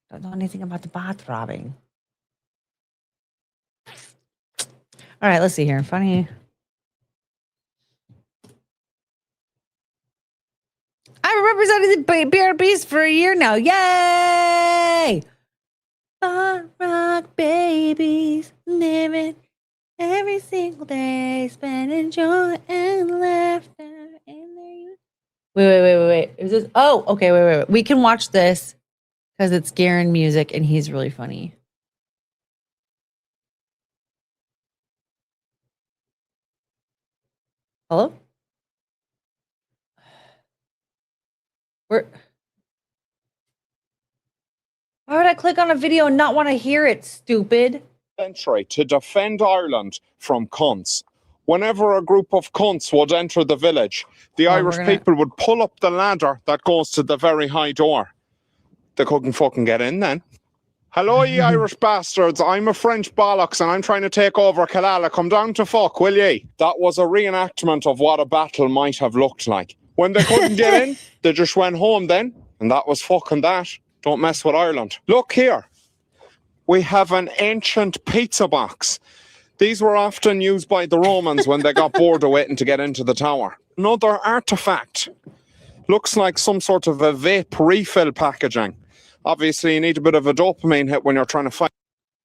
Don't know anything about the bot robbing. All right, let's see here. Funny. I represented the BRBs for a year now. Yay! Bot rock babies living every single day, spending joy and laughter in their youth. Wait. Is this? Oh, okay. Wait. We can watch this. Because it's Garen music and he's really funny. Hello? Why would I click on a video and not want to hear it, stupid? Century to defend Ireland from cunts. Whenever a group of cunts would enter the village, the Irish people would pull up the ladder that goes to the very high door. They couldn't fucking get in then. Hello, ye Irish bastards. I'm a French bollocks and I'm trying to take over Killala. Come down to fuck, will ye? That was a reenactment of what a battle might have looked like. When they couldn't get in, they just went home then. And that was fucking that. Don't mess with Ireland. Look here. We have an ancient pizza box. These were often used by the Romans when they got bored of waiting to get into the tower. Another artifact. Looks like some sort of a vape refill packaging. Obviously, you need a bit of a dopamine hit when you're trying to fight.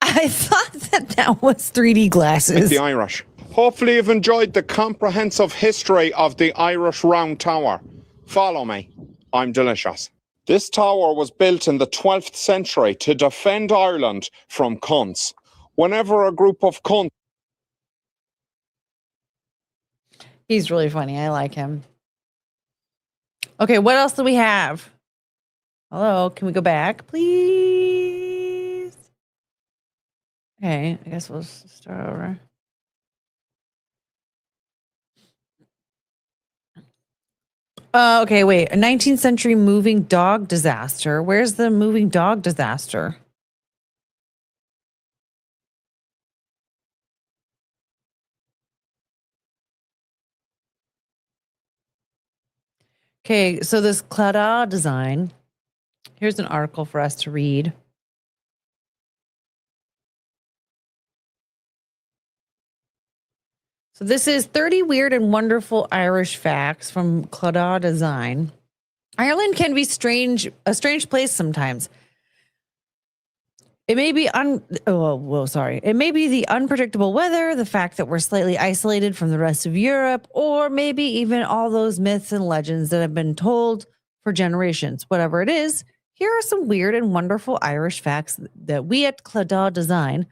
I thought that was 3D glasses. The Irish. Hopefully you've enjoyed the comprehensive history of the Irish Round Tower. Follow me. I'm delicious. This tower was built in the 12th century to defend Ireland from cunts. Whenever a group of cunts... He's really funny. I like him. Okay, what else do we have? Hello, can we go back, please? Okay, I guess we'll start over. Okay, wait. A 19th century moving dog disaster. Where's the moving dog disaster? Okay, so this Clara design. Here's an article for us to read. So this is 30 weird and wonderful Irish facts from Clara Design. Ireland can be a strange place sometimes. It may be It may be the unpredictable weather, the fact that we're slightly isolated from the rest of Europe, or maybe even all those myths and legends that have been told for generations. Whatever it is, here are some weird and wonderful Irish facts that we at Clara Design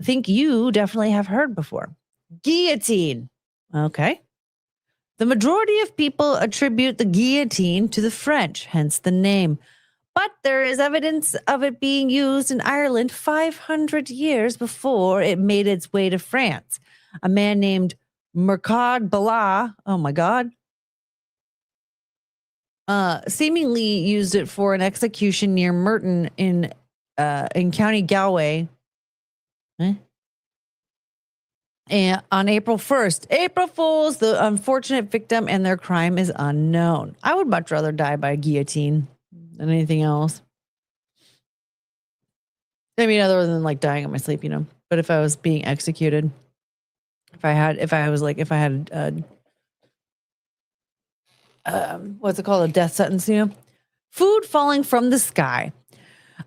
think you definitely have heard before. Guillotine. Okay. The majority of people attribute the guillotine to the French, hence the name. But there is evidence of it being used in Ireland 500 years before it made its way to France. A man named Mercad Bala, oh my God, seemingly used it for an execution near Merton in County Galway. And on April 1st, April Fools, the unfortunate victim and their crime is unknown. I would much rather die by guillotine than anything else. I mean, other than like dying in my sleep, but if I was being executed, if I had what's it called? A death sentence, Food falling from the sky.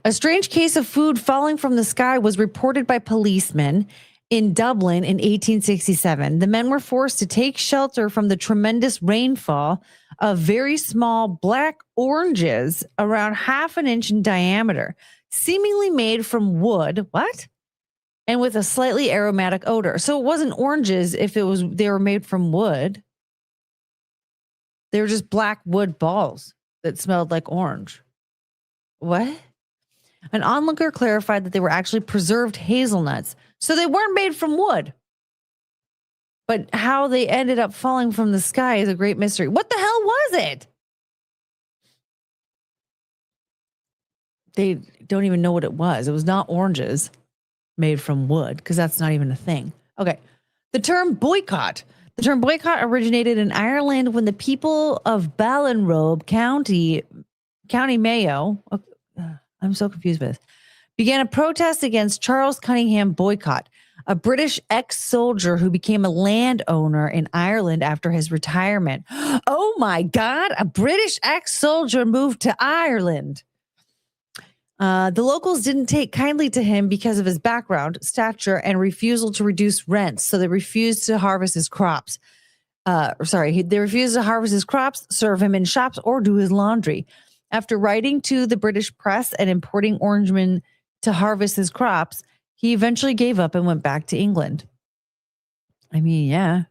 A strange case of food falling from the sky was reported by policemen in Dublin in 1867. The men were forced to take shelter from the tremendous rainfall of very small black oranges around half an inch in diameter, seemingly made from wood. What? And with a slightly aromatic odor. So it wasn't oranges if they were made from wood. They were just black wood balls that smelled like orange. What? An onlooker clarified that they were actually preserved hazelnuts. So they weren't made from wood. But how they ended up falling from the sky is a great mystery. What the hell was it? They don't even know what it was. It was not oranges made from wood, because that's not even a thing. Okay. The term boycott. The term boycott originated in Ireland when the people of Ballinrobe County Mayo, I'm so confused with this, began a protest against Charles Cunningham Boycott, a British ex-soldier who became a landowner in Ireland after his retirement. Oh my God, a British ex-soldier moved to Ireland. The locals didn't take kindly to him because of his background, stature, and refusal to reduce rents, so they refused to harvest his crops. They refused to harvest his crops, serve him in shops, or do his laundry. After writing to the British press and importing Orangemen to harvest his crops, he eventually gave up and went back to England. I mean, yeah.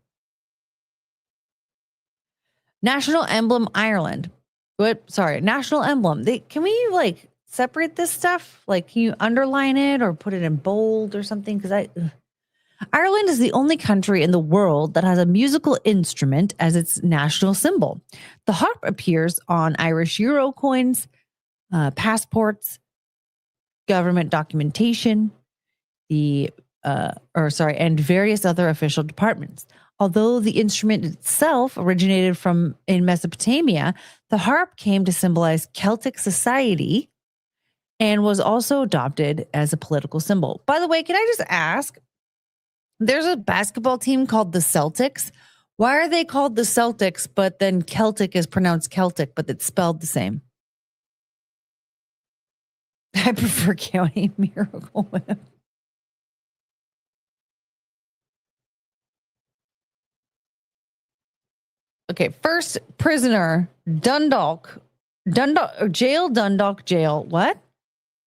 National emblem Ireland. National emblem. Can we separate this stuff? Can you underline it or put it in bold or something? Because Ireland is the only country in the world that has a musical instrument as its national symbol. The harp appears on Irish euro coins, passports, government documentation, and various other official departments. Although the instrument itself originated in Mesopotamia, the harp came to symbolize Celtic society and was also adopted as a political symbol. By the way, can I just ask, there's a basketball team called the Celtics. Why are they called the Celtics, but then Celtic is pronounced Celtic, but it's spelled the same? I prefer County Miracle Whip. Okay, first prisoner, Dundalk Jail. What?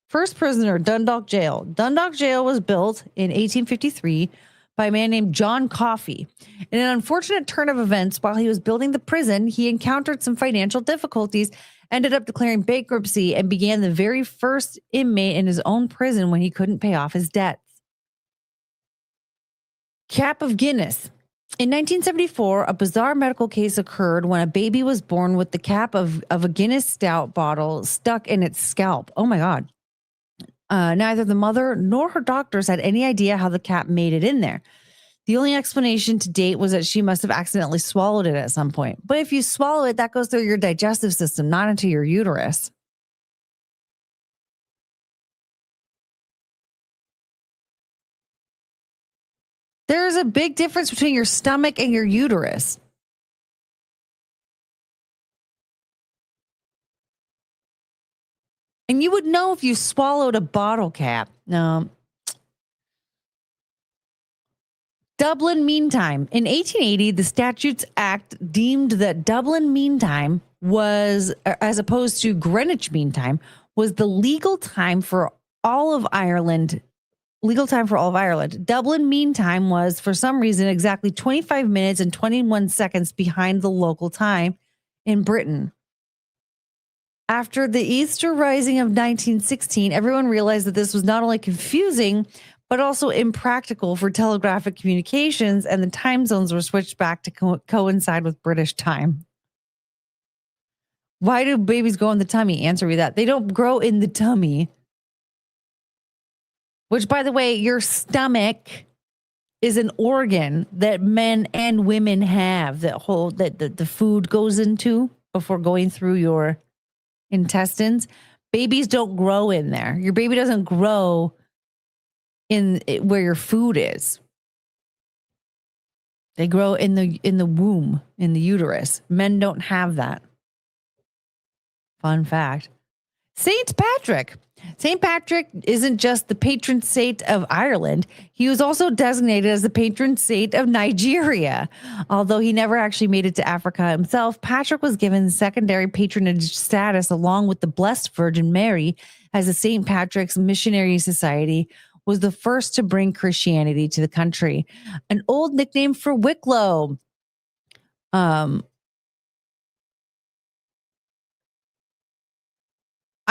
First prisoner, Dundalk Jail. Dundalk Jail was built in 1853 by a man named John Coffey. In an unfortunate turn of events, while he was building the prison, he encountered some financial difficulties, ended up declaring bankruptcy, and began the very first inmate in his own prison when he couldn't pay off his debts. Cap of Guinness. In 1974, a bizarre medical case occurred when a baby was born with the cap of a Guinness Stout bottle stuck in its scalp. Oh my God. Neither the mother nor her doctors had any idea how the cap made it in there. The only explanation to date was that she must have accidentally swallowed it at some point. But if you swallow it, that goes through your digestive system, not into your uterus. There's a big difference between your stomach and your uterus. And you would know if you swallowed a bottle cap. No. Dublin Mean Time. In 1880, the Statutes Act deemed that Dublin Mean Time was, as opposed to Greenwich Mean Time, was the legal time for all of Ireland. Dublin Mean Time was, for some reason, exactly 25 minutes and 21 seconds behind the local time in Britain. After the Easter Rising of 1916, everyone realized that this was not only confusing, but also impractical for telegraphic communications, and the time zones were switched back to coincide with British time. Why do babies grow in the tummy? Answer me that. They don't grow in the tummy. Which, by the way, your stomach is an organ that men and women have that the food goes into before going through your intestines. Babies don't grow in there. Your baby doesn't grow in where your food is. They grow in the womb, in the uterus. Men don't have that. Fun fact. Saint Patrick. St. Patrick isn't just the patron saint of Ireland. He was also designated as the patron saint of Nigeria. Although he never actually made it to Africa himself, Patrick was given secondary patronage status along with the Blessed Virgin Mary, as the St. Patrick's Missionary Society was the first to bring Christianity to the country. An old nickname for Wicklow.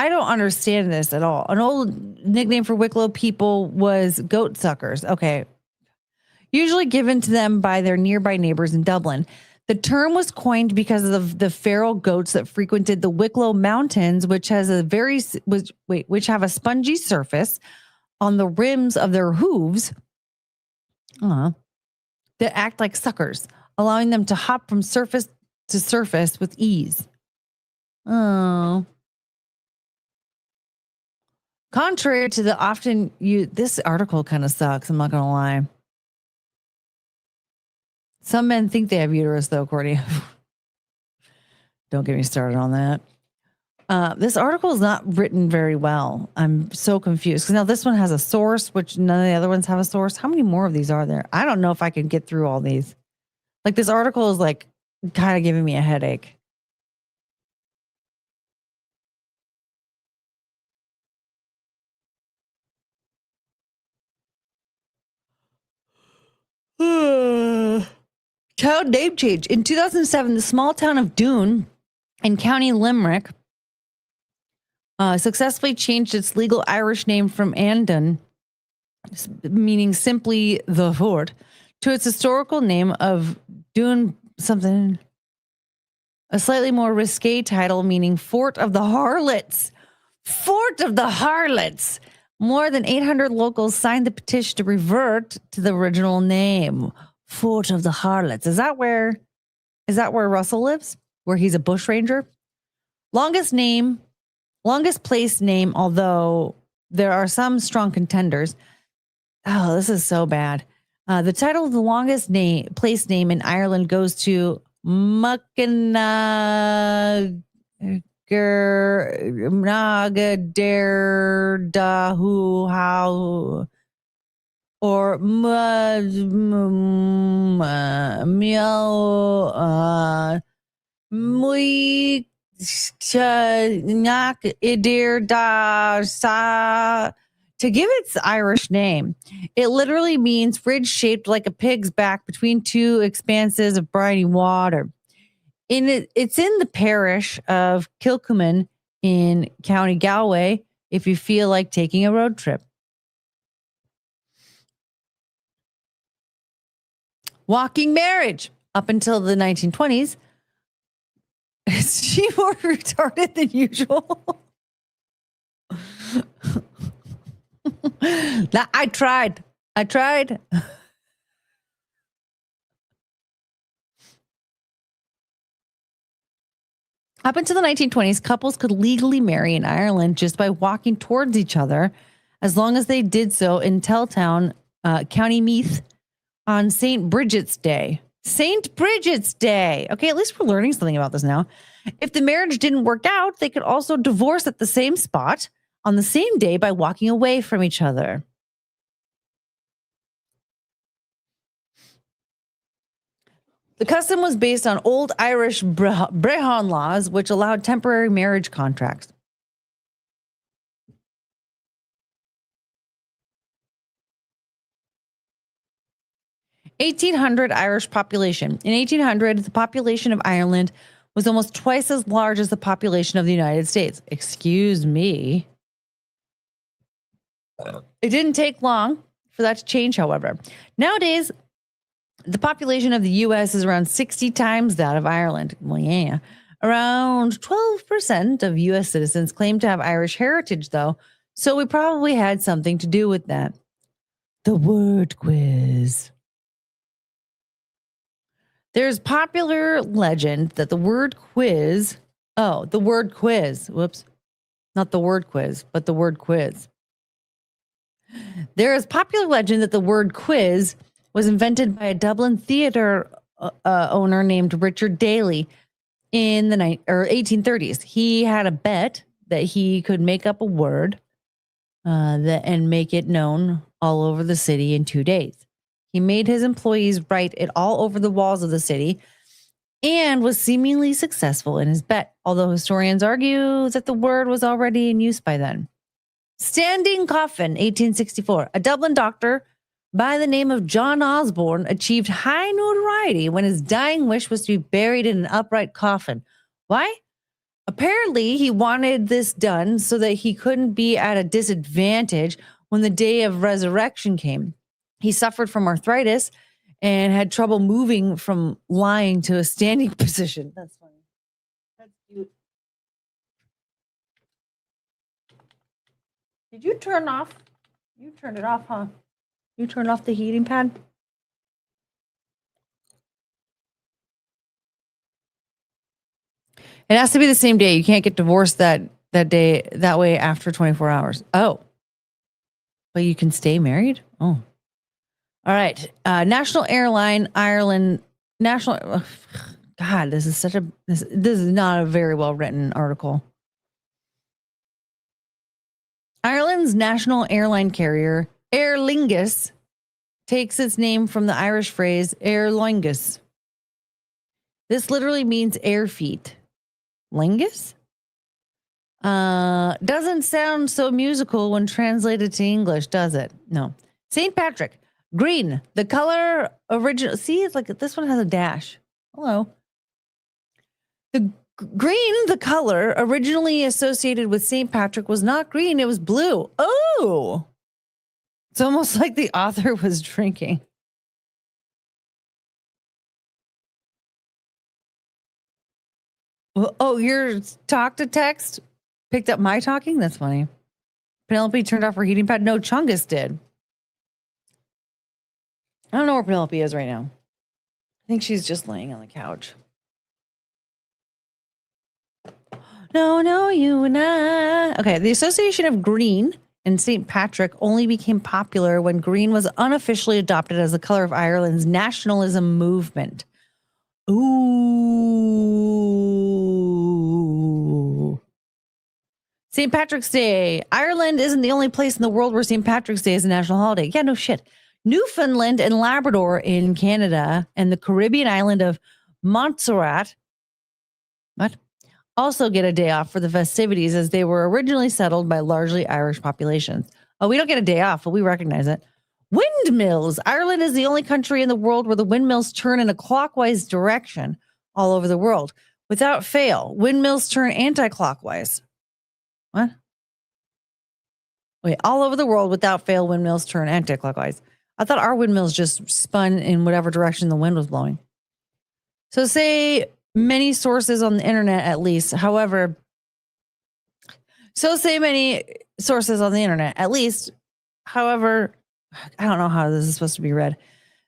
I don't understand this at all. An old nickname for Wicklow people was goat suckers. Okay. Usually given to them by their nearby neighbors in Dublin. The term was coined because of the feral goats that frequented the Wicklow Mountains, which have a spongy surface on the rims of their hooves that act like suckers, allowing them to hop from surface to surface with ease. Oh. Contrary to the often this article kind of sucks. I'm not going to lie. Some men think they have uterus, though, Courtney. Don't get me started on that. This article is not written very well. I'm so confused. Because now this one has a source, which none of the other ones have a source. How many more of these are there? I don't know if I can get through all these. Like, this article is like kind of giving me a headache. Town name change. In 2007, the small town of Doon in County Limerick successfully changed its legal Irish name from Andon, meaning simply the fort, to its historical name of Doon something, a slightly more risque title meaning Fort of the Harlots. Fort of the Harlots. More than 800 locals signed the petition to revert to the original name, Fort of the Harlots. Is that where Russell lives? Where he's a bushranger? Longest place name, although there are some strong contenders. Oh, this is so bad. The title of the longest place name in Ireland goes to Muckinagar Nagadahu how or to give its Irish name. It literally means ridge shaped like a pig's back between two expanses of briny water. It's in the parish of Kilcuman in County Galway if you feel like taking a road trip. Walking marriage. Up until the 1920s, is she more retarded than usual? I tried. Up until the 1920s, couples could legally marry in Ireland just by walking towards each other, as long as they did so in Telltown, County Meath, on St. Bridget's Day. St. Bridget's Day. Okay, at least we're learning something about this now. If the marriage didn't work out, they could also divorce at the same spot on the same day by walking away from each other. The custom was based on old Irish Brehon laws, which allowed temporary marriage contracts. (1800) Irish population. In 1800, the population of Ireland was almost twice as large as the population of the United States. Excuse me. It didn't take long for that to change, however. Nowadays, the population of the U.S. is around 60 times that of Ireland. Well, yeah. Around 12% of U.S. citizens claim to have Irish heritage, though, so we probably had something to do with that. The word quiz. There's popular legend that the word quiz, whoops, not the word quiz, but the word quiz. There is popular legend that the word quiz was invented by a Dublin theater owner named Richard Daly in the 1830s. He had a bet that he could make up a word and make it known all over the city in 2 days. He made his employees write it all over the walls of the city and was seemingly successful in his bet, although historians argue that the word was already in use by then. Standing coffin, 1864. A Dublin doctor by the name of John Osborne achieved high notoriety when his dying wish was to be buried in an upright coffin. Why? Apparently, he wanted this done so that he couldn't be at a disadvantage when the day of resurrection came. He suffered from arthritis and had trouble moving from lying to a standing position. That's funny. That's cute. Did you turn off? You turned it off, huh? You turned off the heating pad? It has to be the same day. You can't get divorced that day, that way after 24 hours. Oh. But you can stay married? Oh. All right. National Airline Ireland National. God, this is this is not a very well written article. Ireland's national airline carrier, Aer Lingus, takes its name from the Irish phrase Aer Lingus. This literally means air feet. Lingus? Doesn't sound so musical when translated to English, does it? No. St. Patrick. Green, the color original. See, it's like this one has a dash. Hello. The green, the color originally associated with St. Patrick was not green, it was blue. Oh. It's almost like the author was drinking. Oh, your talk to text picked up my talking? That's funny. Penelope turned off her heating pad. No, Chungus did. I don't know where Penelope is right now. I think she's just laying on the couch. No, you and I. Okay, the association of green and St. Patrick only became popular when green was unofficially adopted as the color of Ireland's nationalism movement. Ooh. St. Patrick's Day. Ireland isn't the only place in the world where St. Patrick's Day is a national holiday. Yeah, no shit. Newfoundland and Labrador in Canada and the Caribbean island of Montserrat also get a day off for the festivities as they were originally settled by largely Irish populations. Oh, we don't get a day off, but we recognize it. Windmills. Ireland is the only country in the world where the windmills turn in a clockwise direction all over the world. Without fail, windmills turn anti-clockwise. What? Wait, all over the world, without fail, windmills turn anti-clockwise. I thought our windmills just spun in whatever direction the wind was blowing. So say many sources on the internet, at least. However, However, I don't know how this is supposed to be read.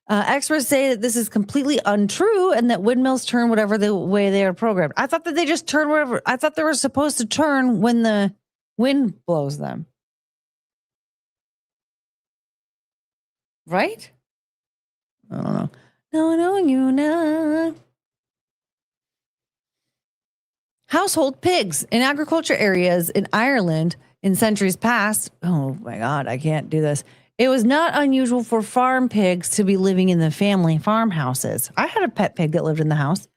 Experts say that this is completely untrue and that windmills turn whatever the way they are programmed. I thought that they just turn whatever. I thought they were supposed to turn when the wind blows them. Right? I don't know. No, knowing you now. Household pigs in agriculture areas in Ireland in centuries past. Oh my God, I can't do this. It was not unusual for farm pigs to be living in the family farmhouses. I had a pet pig that lived in the house,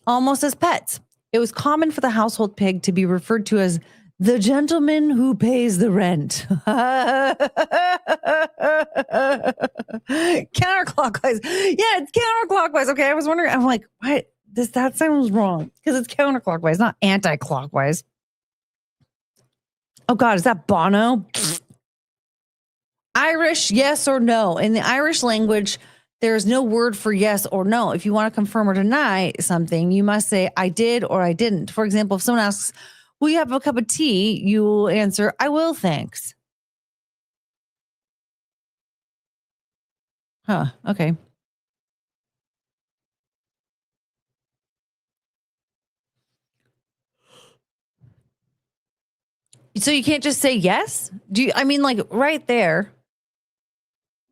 almost as pets. It was common for the household pig to be referred to as the gentleman who pays the rent. Counterclockwise. Yeah, it's counterclockwise. Okay, I was wondering. I'm like, what? That sounds wrong because it's counterclockwise, not anti-clockwise. Oh God, is that Bono? Irish, yes or no. In the Irish language, there's no word for yes or no. If you want to confirm or deny something, you must say, I did or I didn't. For example, if someone asks, will you have a cup of tea? You will answer, I will, thanks. Huh, okay. So you can't just say yes? I mean, like right there.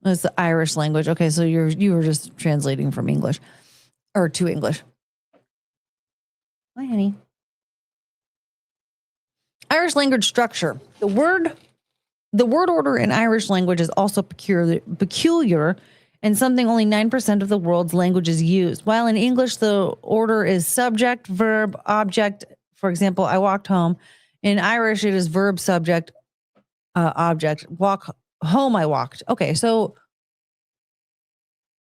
That's the Irish language. Okay, so you were just translating from English or to English. Hi, honey. Irish language structure. The word order in Irish language is also peculiar and something only 9% of the world's languages use. While in English, the order is subject, verb, object. For example, I walked home. In Irish, it is verb, subject, object. Walk home, I walked. Okay, so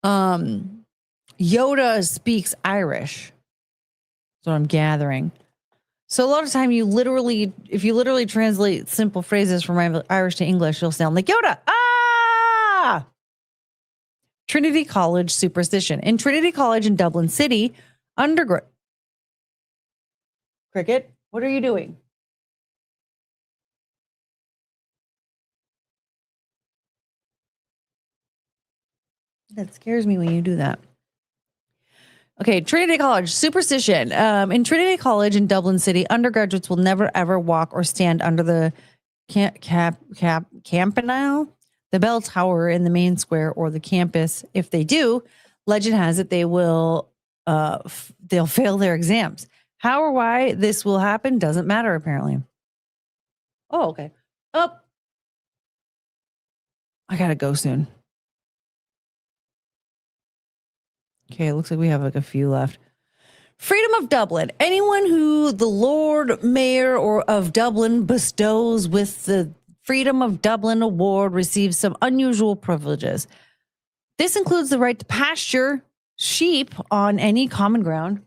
Yoda speaks Irish. That's what I'm gathering. So a lot of time if you literally translate simple phrases from Irish to English, you'll sound like Yoda. Ah! Trinity College superstition. In Trinity College in Dublin City, undergrad. Cricket, what are you doing? That scares me when you do that. Okay, Trinity College, superstition. In Trinity College in Dublin City, undergraduates will never ever walk or stand under the campanile, the bell tower in the main square or the campus. If they do, legend has it they'll fail their exams. How or why this will happen doesn't matter apparently. Oh, okay. Oh, I gotta go soon. Okay, it looks like we have like a few left. Freedom of Dublin. Anyone who the Lord Mayor of Dublin bestows with the Freedom of Dublin Award receives some unusual privileges. This includes the right to pasture sheep on any common ground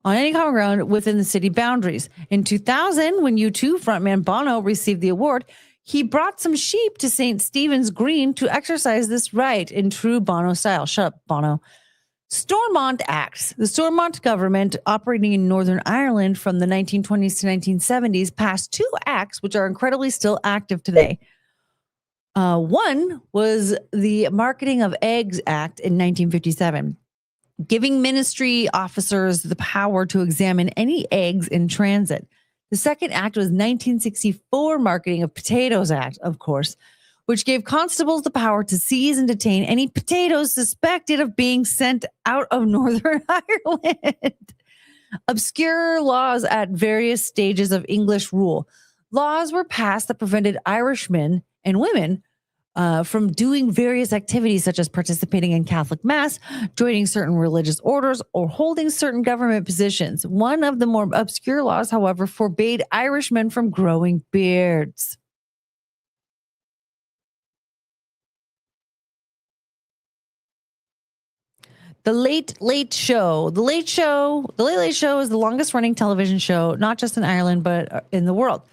within the city boundaries. In 2000, when U2 frontman Bono received the award, he brought some sheep to St. Stephen's Green to exercise this right in true Bono style. Shut up, Bono. Stormont Acts. The Stormont government, operating in Northern Ireland from the 1920s to 1970s, passed 2 acts which are incredibly still active today. One was the Marketing of Eggs Act in 1957, giving ministry officers the power to examine any eggs in transit. The second act was 1964 Marketing of Potatoes Act, of course, which gave constables the power to seize and detain any potatoes suspected of being sent out of Northern Ireland. Obscure laws at various stages of English rule. Laws were passed that prevented Irishmen and women from doing various activities such as participating in Catholic Mass, joining certain religious orders, or holding certain government positions. One of the more obscure laws, however, forbade Irishmen from growing beards. The Late Late Show. The Late Late Show is the longest running television show, not just in Ireland, but in the world.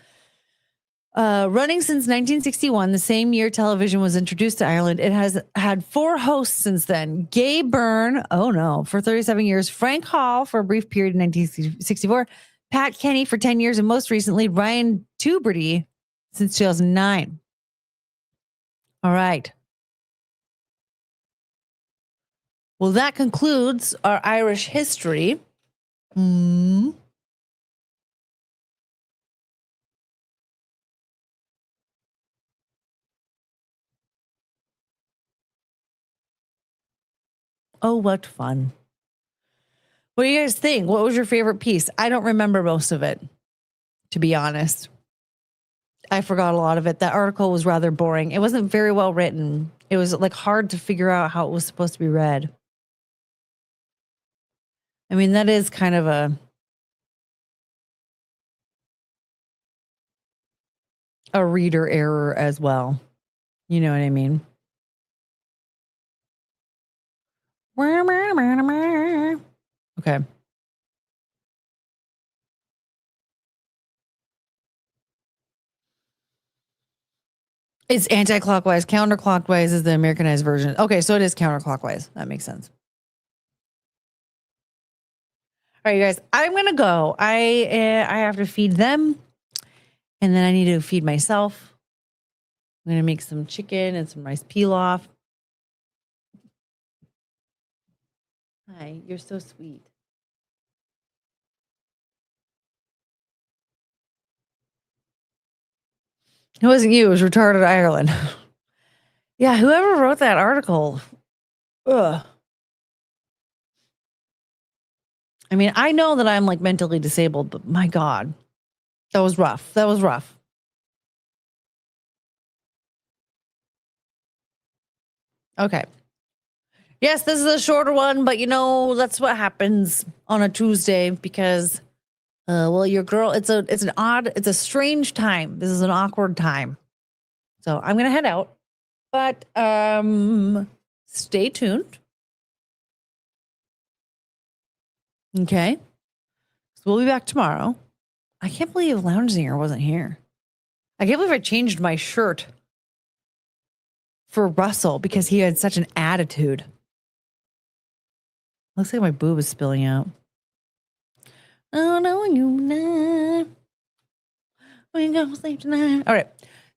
Running since 1961, the same year television was introduced to Ireland, it has had 4 hosts since then. Gay Byrne, for 37 years. Frank Hall for a brief period in 1964. Pat Kenny for 10 years. And most recently, Ryan Tuberty since 2009. All right. Well, that concludes our Irish history. Oh, what fun. What do you guys think? What was your favorite piece? I don't remember most of it, to be honest. I forgot a lot of it. That article was rather boring. It wasn't very well written. It was like hard to figure out how it was supposed to be read. I mean, that is kind of a reader error as well. You know what I mean? Okay. It's anti-clockwise. Counterclockwise is the Americanized version. Okay, so it is counterclockwise. That makes sense. All right, you guys, I'm going to go. I have to feed them, and then I need to feed myself. I'm going to make some chicken and some rice pilaf. Hi, you're so sweet. It wasn't you. It was Retarded Ireland. Yeah, whoever wrote that article. Ugh. I mean, I know that I'm like mentally disabled, but my God, that was rough. That was rough. Okay. Yes, this is a shorter one, but you know, that's what happens on a Tuesday because well, your girl, it's a strange time. This is an awkward time. So I'm gonna head out. But stay tuned. Okay. So we'll be back tomorrow. I can't believe Lounge Singer wasn't here. I can't believe I changed my shirt for Russell because he had such an attitude. Looks like my boob is spilling out. Oh, no, you not. We gonna sleep tonight. All right.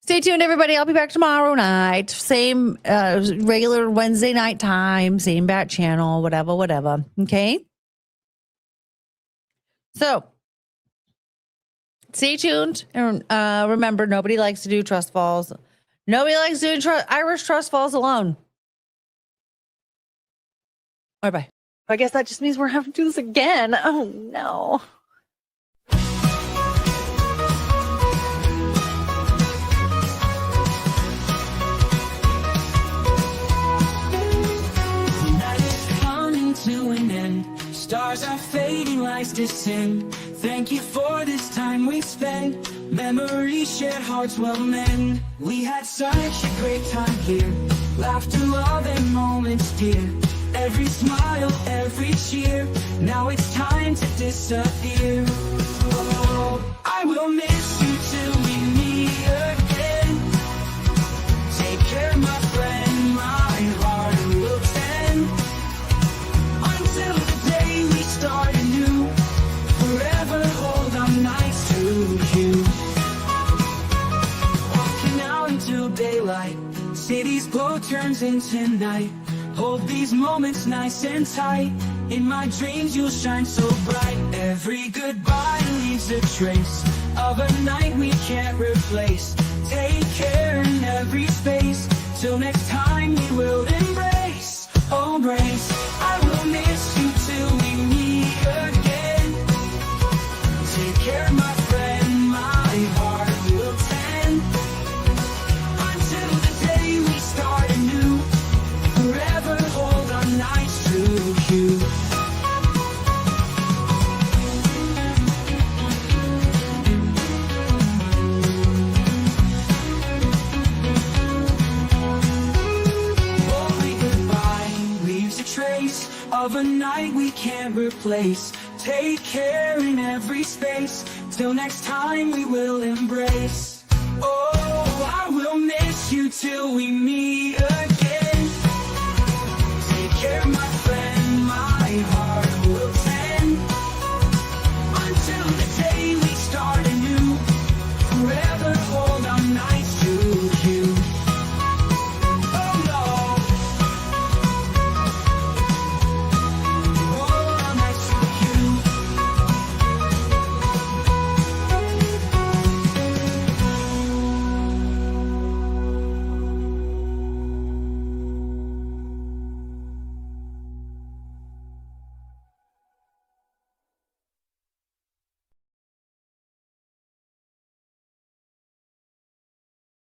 Stay tuned, everybody. I'll be back tomorrow night. Same regular Wednesday night time. Same bat channel. Whatever. Okay? So, stay tuned. And remember, nobody likes to do trust falls. Nobody likes doing Irish trust falls alone. All right, bye. I guess that just means we're having to do this again. Oh, no. Night is coming to an end. Stars are fading, lights descend. Thank you for this time we spent. Memories shared, hearts will mend. We had such a great time here. Laughter, love, and moments dear. Every smile, every cheer. Now it's time to disappear. Oh, I will miss you till we meet again. Take care, my friend, my heart will stand. Until the day we start anew. Forever hold our nights to you. Walking out until daylight. City's glow turns into night. Hold these moments nice and tight. In my dreams you'll shine so bright. Every goodbye leaves a trace of a night we can't replace. Take care in every space. Till next time we will embrace. Oh, embrace. I will miss you till we meet again. Take care, my friend, my heart will tend. Until the day we start anew. Forever hold our nights to you. Holy goodbye leaves a trace of a night we can't replace. Take care in every space. Till next time we will embrace. Oh, I will miss you till we meet again.